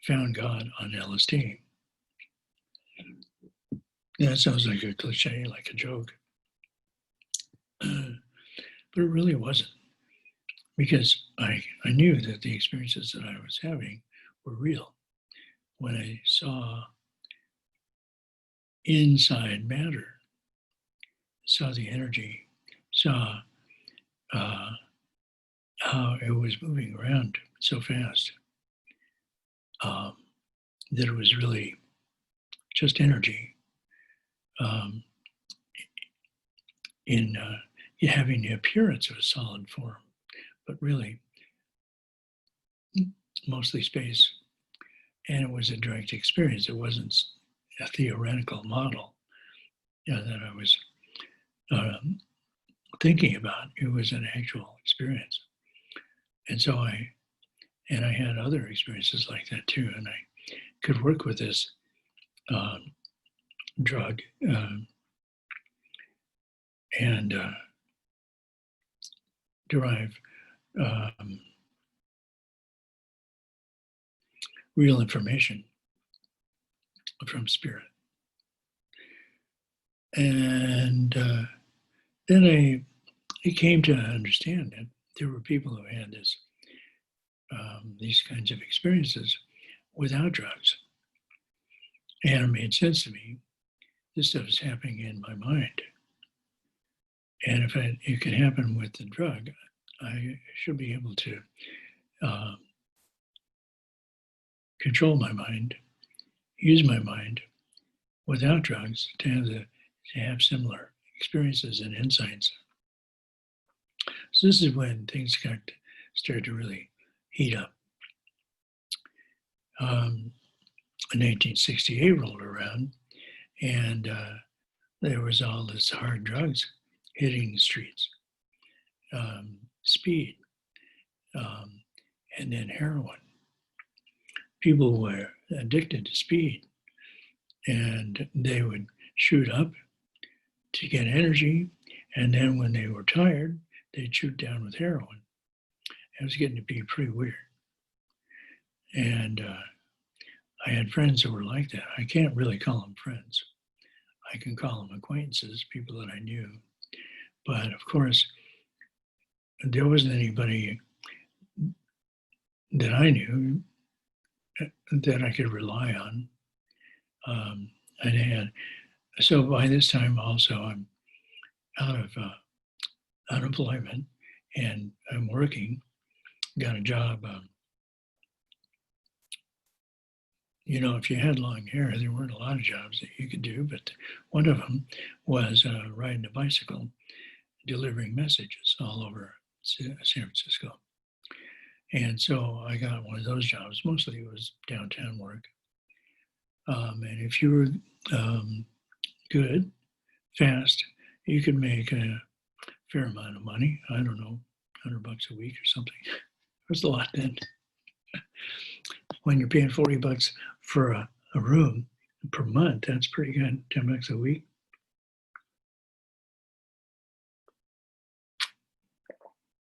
found God on LSD. That sounds like a cliche, like a joke. But it really wasn't, because I knew that the experiences that I was having were real. When I saw inside matter, saw the energy, saw how it was moving around so fast, that it was really just energy in having the appearance of a solid form, but really mostly space. And it was a direct experience. It wasn't a theoretical model that I was thinking about. It was an actual experience. And so I had other experiences like that too. And I could work with this drug and derive real information from spirit. And then I came to understand that there were people who had these kinds of experiences without drugs. And it made sense to me. This stuff is happening in my mind. And if it can happen with the drug, I should be able to control my mind, use my mind without drugs to have similar experiences and insights. So this is when things started to really heat up. 1968 rolled around, and there was all this hard drugs hitting the streets, speed, and then heroin. People were addicted to speed, and they would shoot up to get energy, and then when they were tired, they'd shoot down with heroin. It was getting to be pretty weird. And I had friends who were like that. I can't really call them friends. I can call them acquaintances, people that I knew. But of course, there wasn't anybody that I knew that I could rely on. So by this time also, out of unemployment, and I'm working, got a job. If you had long hair, there weren't a lot of jobs that you could do, but one of them was riding a bicycle, delivering messages all over San Francisco. And so I got one of those jobs. Mostly it was downtown work. And if you were good, fast, you could make a fair amount of money. I don't know, $100 a week or something. It was a lot then. When you're paying $40 for a room per month, that's pretty good. $10 a week.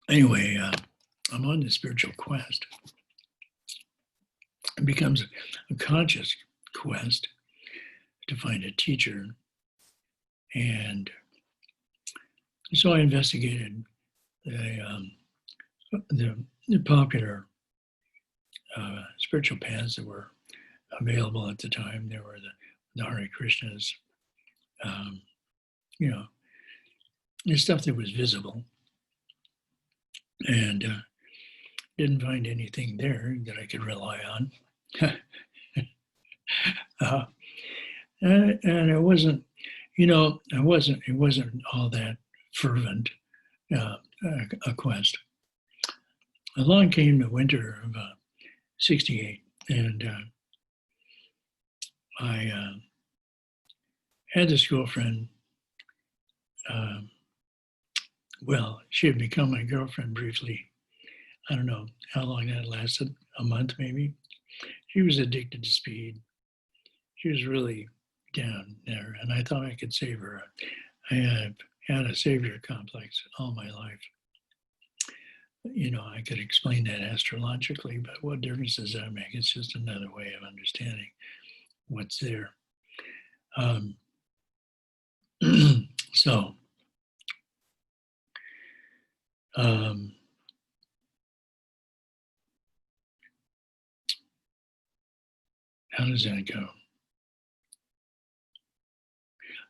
Anyway, I'm on this spiritual quest. It becomes a conscious quest to find a teacher. And so I investigated the popular spiritual paths that were available at the time. There were the Hare Krishnas, the stuff that was visible, and didn't find anything there that I could rely on. And it wasn't, it wasn't all that fervent a quest. Along came the winter of '68, and I had this girlfriend. Well, she had become my girlfriend briefly. I don't know how long that lasted, a month maybe. She was addicted to speed. She was really down there, and I thought I could save her. I have had a savior complex all my life. I could explain that astrologically, but what difference does that make? It's just another way of understanding what's there. So, how does that go?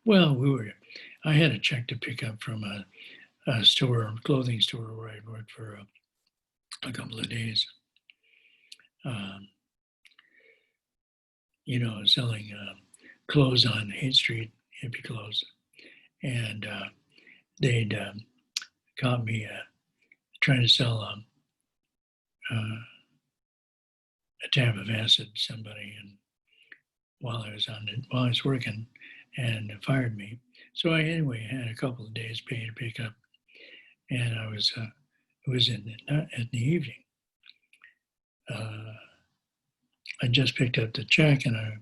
Well, I had a check to pick up from a store, clothing store where I worked for a couple of days. Selling clothes on Haight Street, hippie clothes. And they'd caught me trying to sell a tab of acid to somebody, and while I was working, and fired me. So I anyway had a couple of days pay to pick up, and it was in the evening. I just picked up the check, and I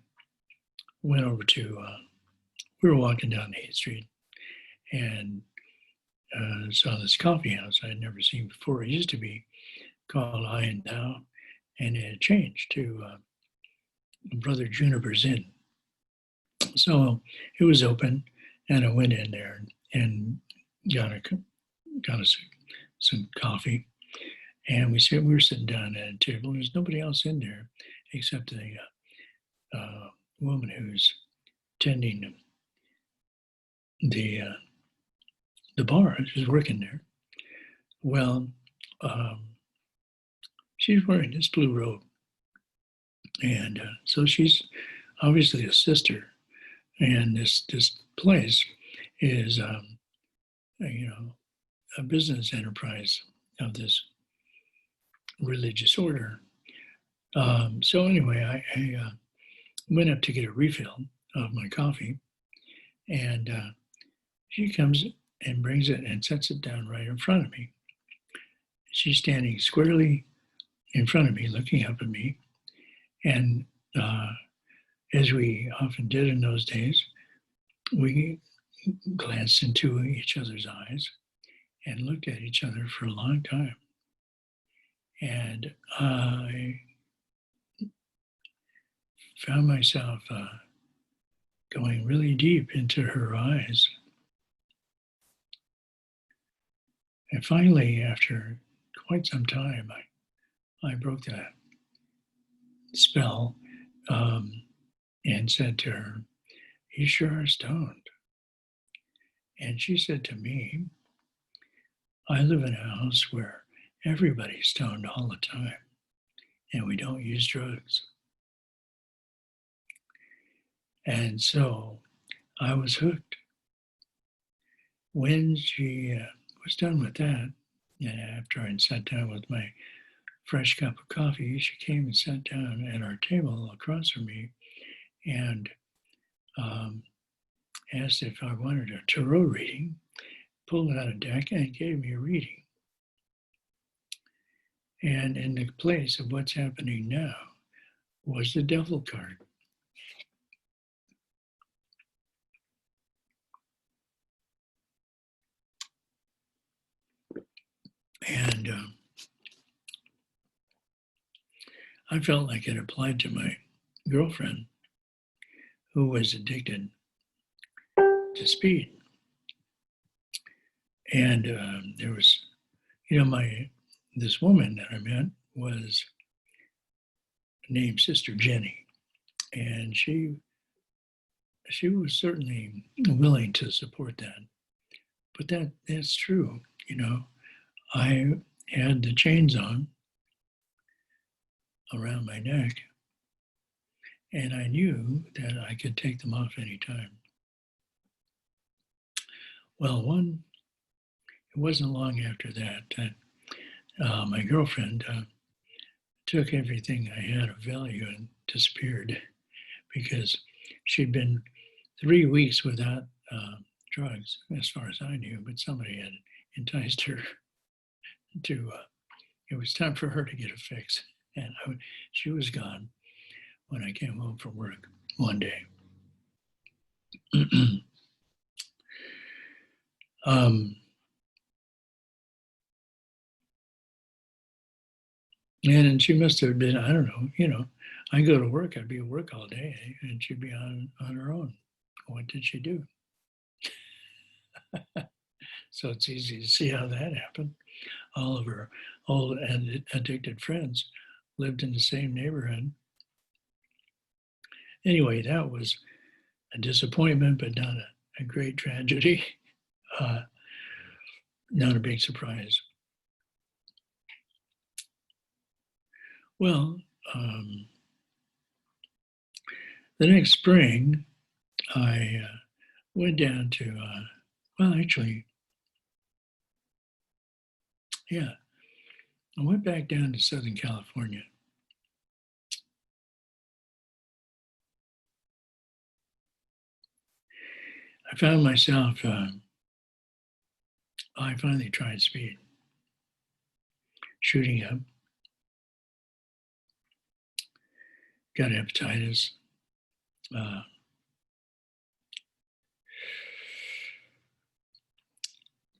went over to. We were walking down Haight Street, and saw this coffee house I'd never seen before. It used to be called I and Thou, and it had changed to Brother Juniper's Inn. So it was open, and I went in there and got us some coffee, and we were sitting down at a table. There's nobody else in there except the woman who's tending the bar. She's working there. Well, she's wearing this blue robe, and so she's obviously a sister. And this place is, a business enterprise of this religious order. So anyway, I went up to get a refill of my coffee, and she comes and brings it and sets it down right in front of me. She's standing squarely in front of me, looking up at me, and as we often did in those days, we glanced into each other's eyes and looked at each other for a long time. And I found myself going really deep into her eyes. And finally, after quite some time, I broke that spell and said to her, "You sure are stoned." And she said to me, I live in a house where everybody's stoned all the time and we don't use drugs. And so I was hooked. When she was done with that, and after I sat down with my fresh cup of coffee, she came and sat down at our table across from me and asked if I wanted a tarot reading, pulled out a deck and gave me a reading. And in the place of what's happening now was the devil card. And I felt like it applied to my girlfriend who was addicted to speed. And there was, this woman that I met was named Sister Jenny. And she was certainly willing to support that. But that's true. I had the chains on around my neck, and I knew that I could take them off anytime. Well, it wasn't long after that my girlfriend took everything I had of value and disappeared because she'd been 3 weeks without drugs, as far as I knew, but somebody had enticed her to, it was time for her to get a fix. And she was gone when I came home from work one day. And she must have been, I don't know, I go to work, I'd be at work all day, and she'd be on her own. What did she do? So it's easy to see how that happened. All of her old and addicted friends lived in the same neighborhood. Anyway, that was a disappointment, but not a great tragedy. Not a big surprise. Well, the next spring, I went down to, I went back down to Southern California. I found myself, I finally tried speed, shooting up, got hepatitis,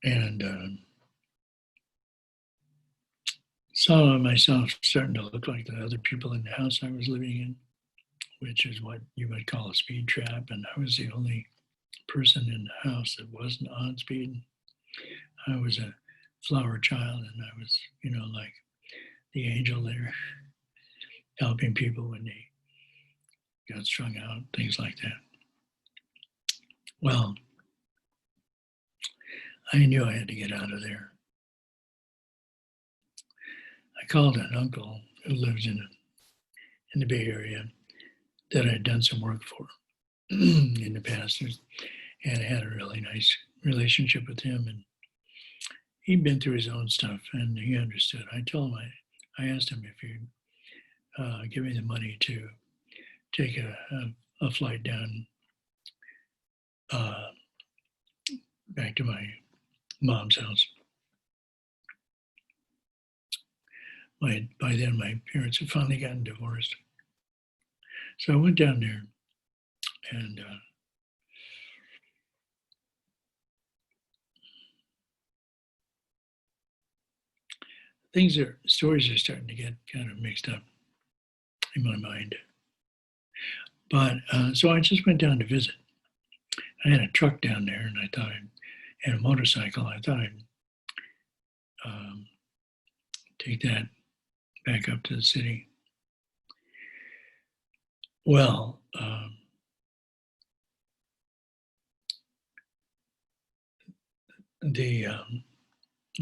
and saw myself starting to look like the other people in the house I was living in, which is what you would call a speed trap. And I was the only person in the house that wasn't on speed. I was a flower child, and I was, like the angel there, helping people when they got strung out, things like that. Well, I knew I had to get out of there. I called an uncle who lives in the Bay Area that I had done some work for in the past, and I had a really nice relationship with him. And he'd been through his own stuff, and he understood. I told him, I asked him if he'd give me the money to take a flight down back to my mom's house. By then, my parents had finally gotten divorced. So I went down there, and stories are starting to get kind of mixed up in my mind. But so I just went down to visit. I had a truck down there, and and a motorcycle. I thought I'd take that back up to the city. Well, the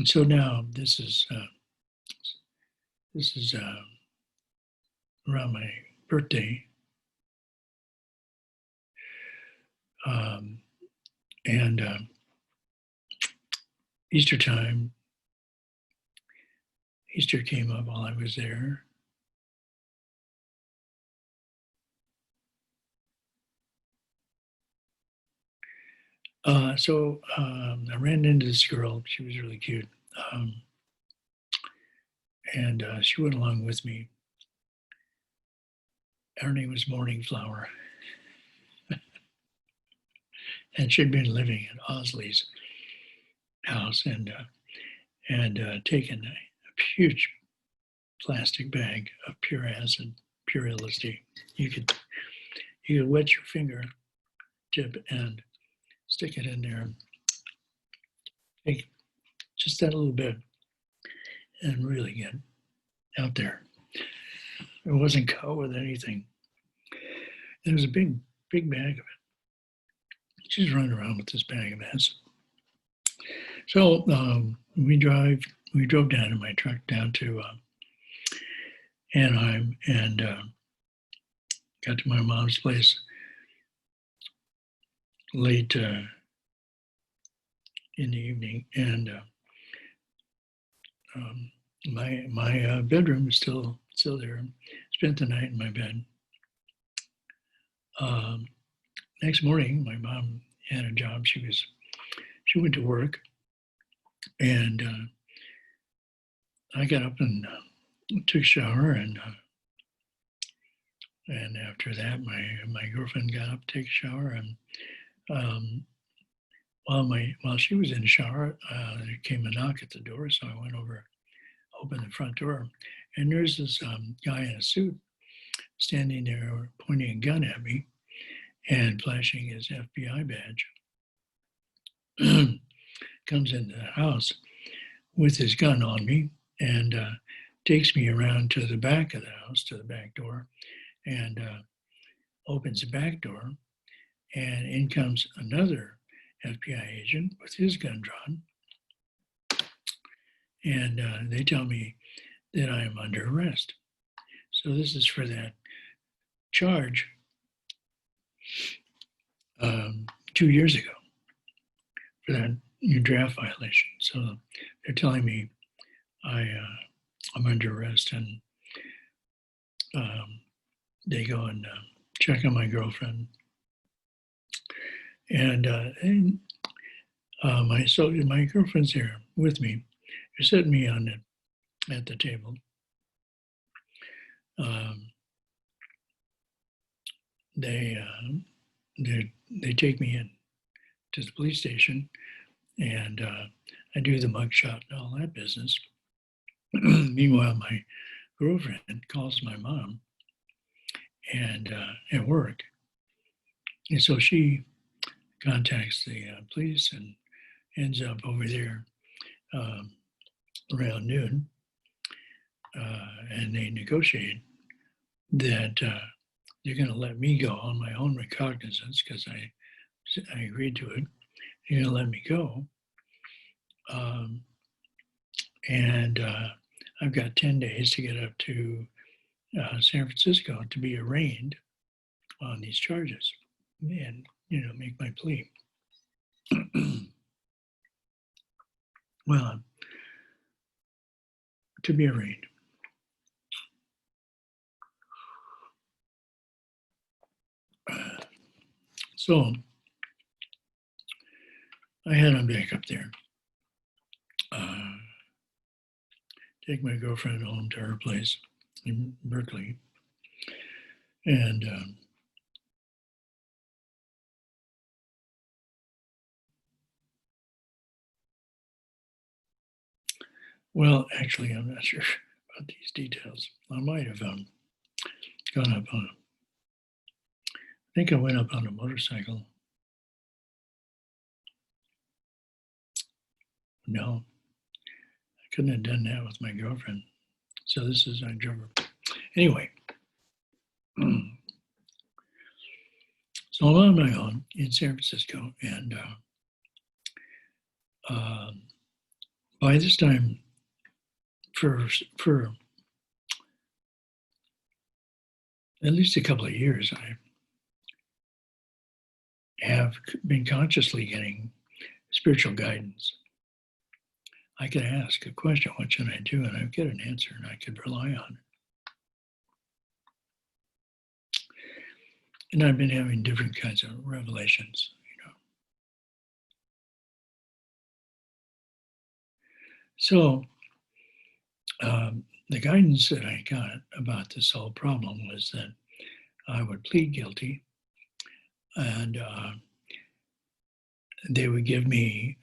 so now this is around my birthday, and Easter time. Easter came up while I was there. So I ran into this girl. She was really cute. And she went along with me. Her name was Morning Flower. And she'd been living at Osley's house and taken a huge plastic bag of pure acid, pure LSD. You could wet your finger tip and stick it in there, take just that little bit, and really get out there. It wasn't cut with anything. It was a big bag of it. She's running around with this bag of acid. So we drove down in my truck down to Anaheim and got to my mom's place late in the evening, and my bedroom was still there. Spent the night in my bed. Next morning, my mom had a job. She went to work, and I got up and took a shower, and after that, my girlfriend got up to take a shower, and while she was in the shower, there came a knock at the door, so I went over, opened the front door, and there's this guy in a suit standing there pointing a gun at me and flashing his FBI badge. Comes into the house with his gun on me and takes me around to the back of the house, to the back door, and opens the back door, and in comes another FBI agent with his gun drawn, and they tell me that I am under arrest. So this is for that charge 2 years ago, for that new draft violation. So they're telling me I'm under arrest, and they go and check on my girlfriend, and my girlfriend's here with me. They're sitting me at the table. They take me in to the police station, and I do the mugshot and all that business. Meanwhile, my girlfriend calls my mom and at work, and so she contacts the police and ends up over there around noon, and they negotiate that they're going to let me go on my own recognizance because I agreed to it. They're going to let me go, and I've got 10 days to get up to San Francisco to be arraigned on these charges and, make my plea. Well, to be arraigned. So I head on back up there, take my girlfriend home to her place in Berkeley, and well, actually, I'm not sure about these details. I might have gone up on I think I went up on a motorcycle. No, I couldn't have done that with my girlfriend. So this is I drove her. Anyway, so I'm on my own in San Francisco, and Um, by this time, for at least a couple of years, I have been consciously getting spiritual guidance. I could ask a question, what should I do? And I'd get an answer and I could rely on it. And I've been having different kinds of revelations, you know. So the guidance that I got about this whole problem was that I would plead guilty and they would give me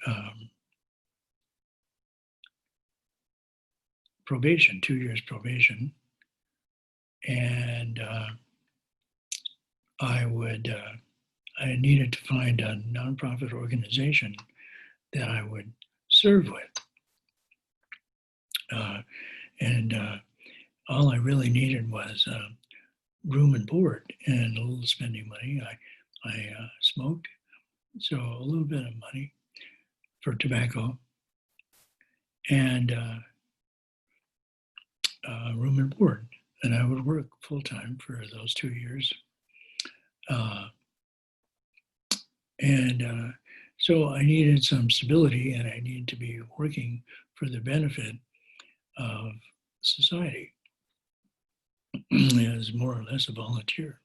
probation, 2 years probation. And I needed to find a nonprofit organization that I would serve with. And all I really needed was room and board and a little spending money. I smoked, so a little bit of money for tobacco and room and board. And I would work full time for those 2 years. So I needed some stability and I needed to be working for the benefit of society as more or less a volunteer.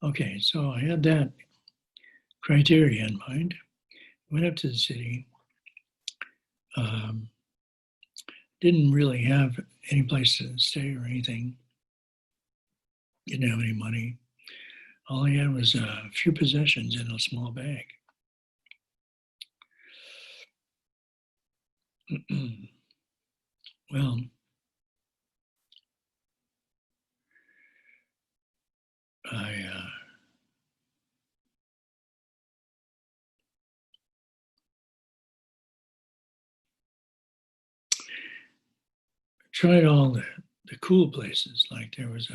Okay, so I had that criteria in mind. Went up to the city. Didn't really have any place to stay or anything. Didn't have any money. All I had was a few possessions in a small bag. Well, I tried all the cool places. Like there was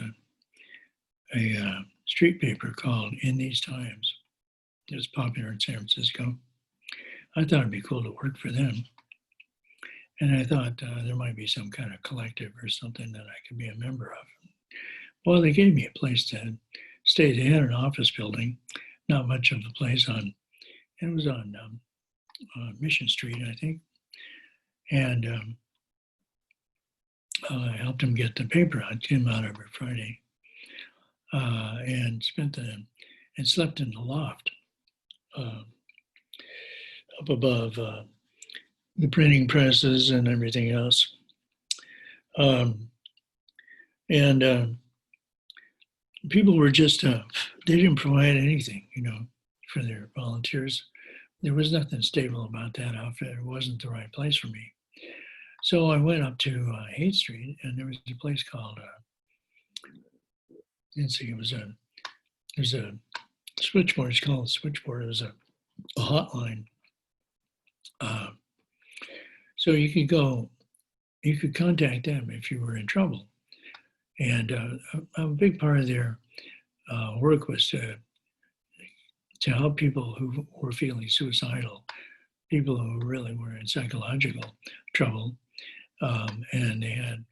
a street paper called In These Times. It was popular in San Francisco. I thought it'd be cool to work for them. And I thought there might be some kind of collective or something that I could be a member of. Well, they gave me a place to stay. They had an office building, not much of a place it was on Mission Street, I think. And I helped them get the paper out, came out every Friday, and slept in the loft up above the printing presses and everything else. People were just, they didn't provide anything, you know, for their volunteers. There was nothing stable about that outfit. It wasn't the right place for me. So I went up to Haight Street, and there was a place called, there's a switchboard. It's called a switchboard. It was a hotline. So you could contact them if you were in trouble. And a big part of their work was to help people who were feeling suicidal, people who really were in psychological trouble. And they had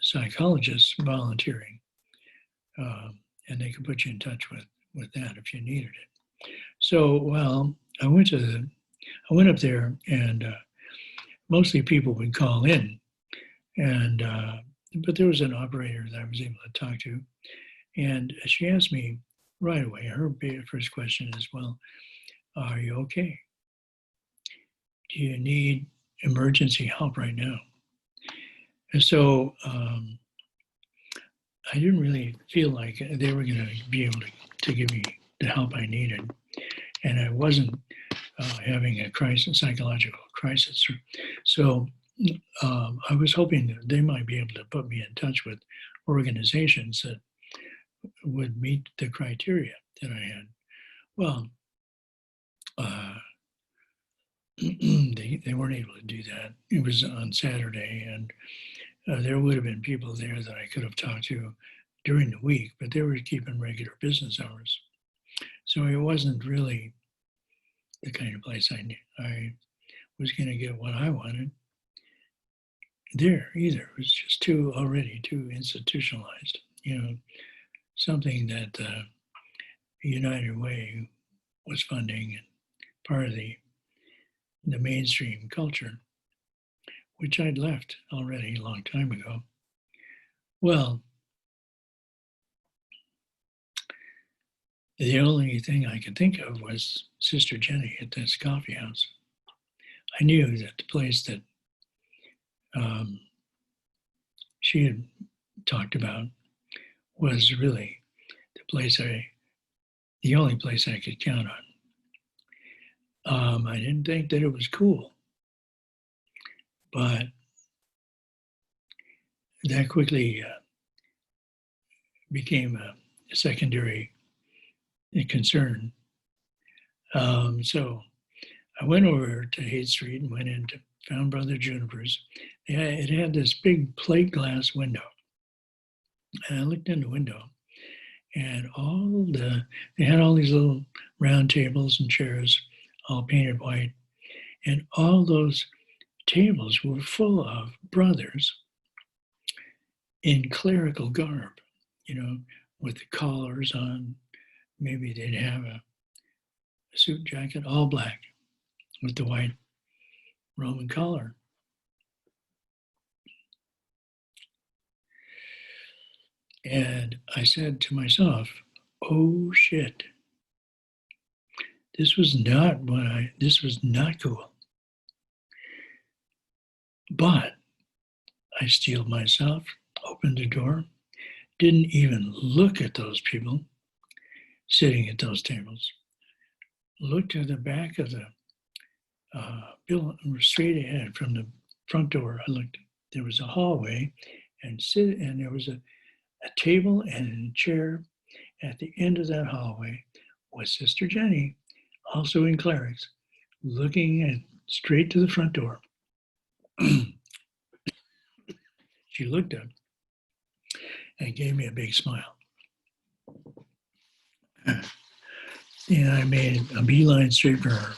psychologists volunteering, and they could put you in touch with that if you needed it. So, well, I went up there, and mostly people would call in, and but there was an operator that I was able to talk to, and she asked me right away. Her first question is, "Well, are you okay? Do you need emergency help right now?" And so I didn't really feel like they were going to be able to give me the help I needed, and I wasn't having a psychological crisis. So I was hoping that they might be able to put me in touch with organizations that would meet the criteria that I had. Well, they weren't able to do that. It was on Saturday, and there would have been people there that I could have talked to during the week, but they were keeping regular business hours. So it wasn't really the kind of place I was going to get what I wanted there either. It was just already too institutionalized. Something that United Way was funding and part of the mainstream culture, which I'd left already a long time ago. Well, the only thing I could think of was Sister Jenny at this coffee house. I knew that the place that she had talked about was really the only place I could count on. I didn't think that it was cool, but that quickly became a secondary concern. So I went over to Haight Street and went into found Brother Juniper's. It had this big plate glass window. And I looked in the window and they had all these little round tables and chairs all painted white. And all those tables were full of brothers in clerical garb, with the collars on. Maybe they'd have a suit jacket, all black, with the white Roman collar. And I said to myself, oh shit, this was not cool. But I steeled myself, opened the door, didn't even look at those people sitting at those tables, looked at the back of the building straight ahead from the front door. I looked, there was a hallway and there was a table and a chair at the end of that hallway with Sister Jenny, also in clerics, looking straight to the front door. She looked up and gave me a big smile. And I made a beeline straight for her.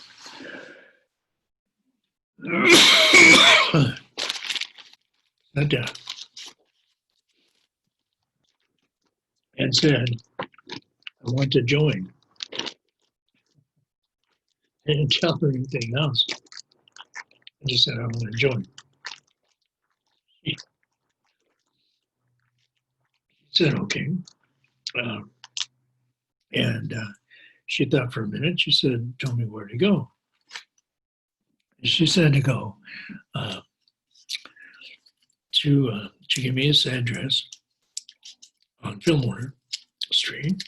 Sat down and said, I want to join. I didn't tell her anything else. I just said, I want to join. She said, okay. And she thought for a minute. She said, tell me where to go. She said to go to give me this address on Fillmore Street.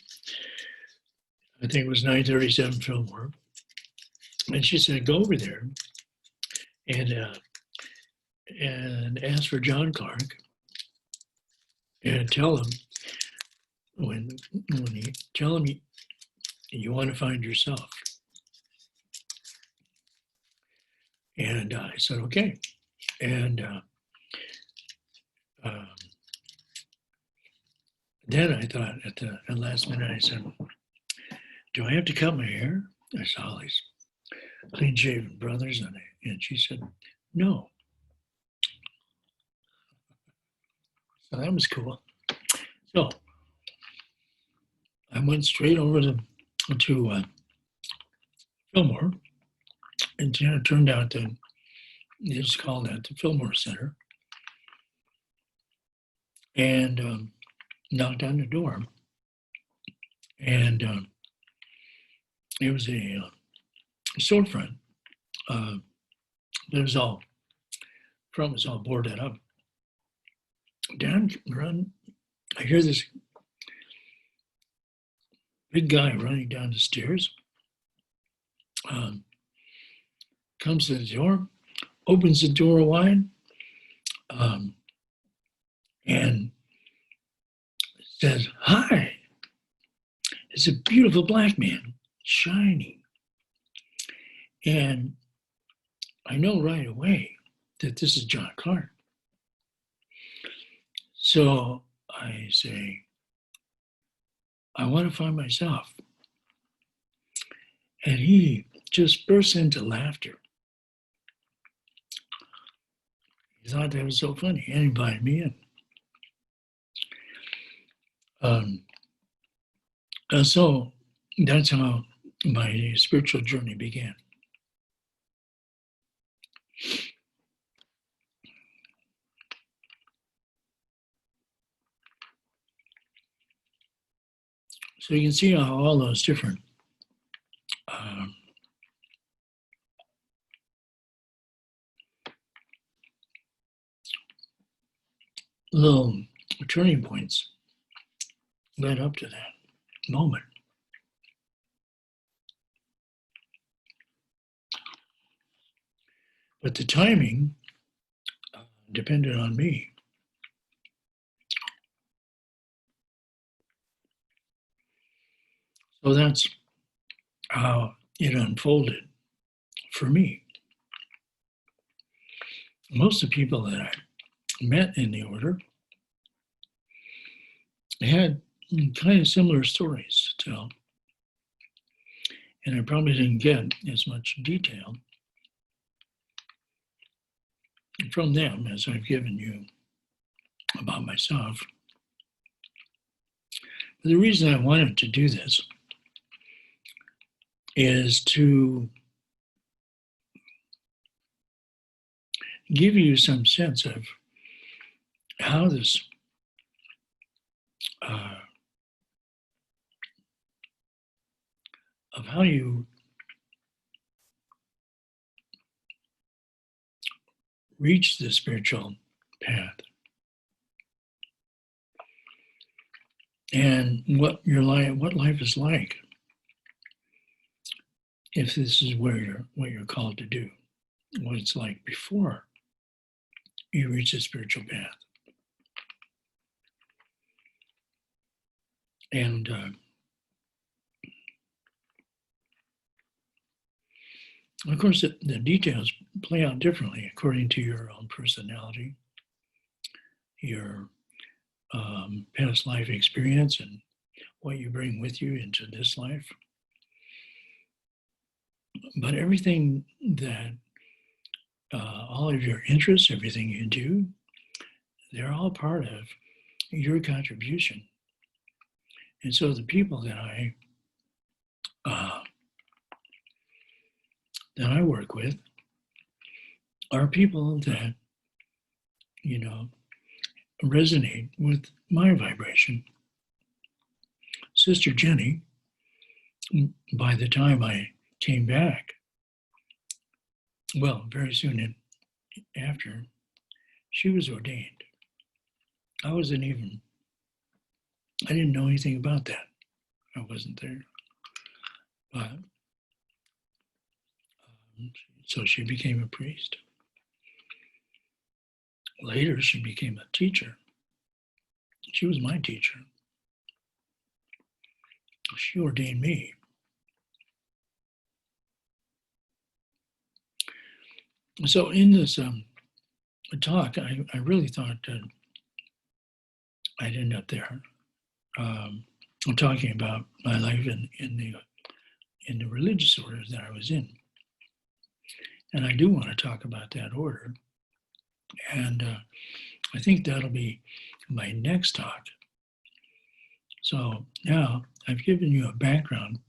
I think it was 937 Fillmore. And she said, go over there and ask for John Clark and tell him tell him you want to find yourself. And I said, okay. And then I thought at the last minute, I said, do I have to cut my hair? I saw all these clean shaven brothers on it. And she said, no. So that was cool. So I went straight over to Fillmore, and it turned out that it was called at the Fillmore Center, and knocked on the door, and it was a storefront. It was all front was all boarded up. Down run, I hear this big guy running down the stairs. Comes to the door, opens the door wide, and says, hi. It's a beautiful black man, shiny. And I know right away that this is John Clark. So I say, I want to find myself. And he just burst into laughter. He thought that was so funny and invited me in. So that's how my spiritual journey began. So you can see how all those different little turning points led up to that moment. But the timing depended on me. So that's how it unfolded for me. Most of the people that I met in the order had kind of similar stories to tell. And I probably didn't get as much detail from them as I've given you about myself. But the reason I wanted to do this is to give you some sense of how this of how you reach the spiritual path and what life is like if this is what you're called to do, what it's like before you reach the spiritual path. And of course, the details play out differently according to your own personality, your past life experience, and what you bring with you into this life. But everything that, all of your interests, everything you do, they're all part of your contribution. And so the people that I work with are people that, resonate with my vibration. Sister Jenny, by the time I came back, well, very soon after, she was ordained. I didn't know anything about that. I wasn't there. But so she became a priest. Later, she became a teacher. She was my teacher. She ordained me. So in this talk, I really thought that I'd end up there. I'm talking about my life in the religious orders that I was in. And I do want to talk about that order. And I think that'll be my next talk. So now I've given you a background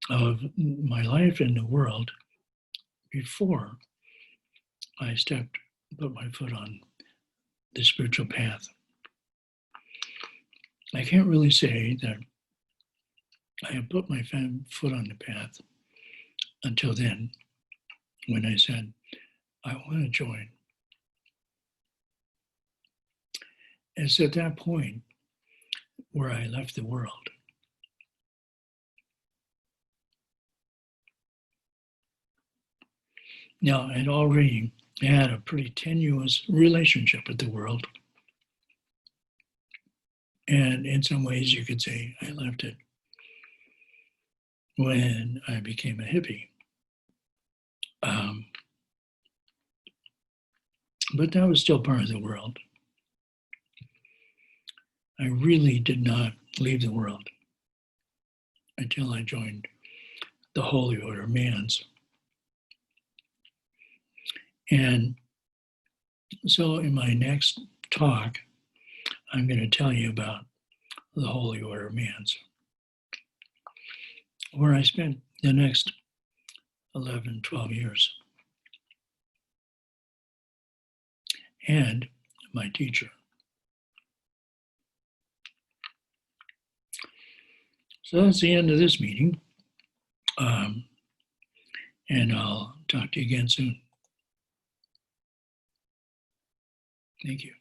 of my life in the world before I put my foot on the spiritual path. I can't really say that I have put my foot on the path until then, when I said, I want to join. It's at that point where I left the world. Now, I'd already had a pretty tenuous relationship with the world. And in some ways, you could say I left it when I became a hippie. But that was still part of the world. I really did not leave the world until I joined the Holy Order Man's. And so in my next talk, I'm going to tell you about the Holy Order Man's, where I spent the next 11, 12 years. And my teacher. So that's the end of this meeting. And I'll talk to you again soon. Thank you.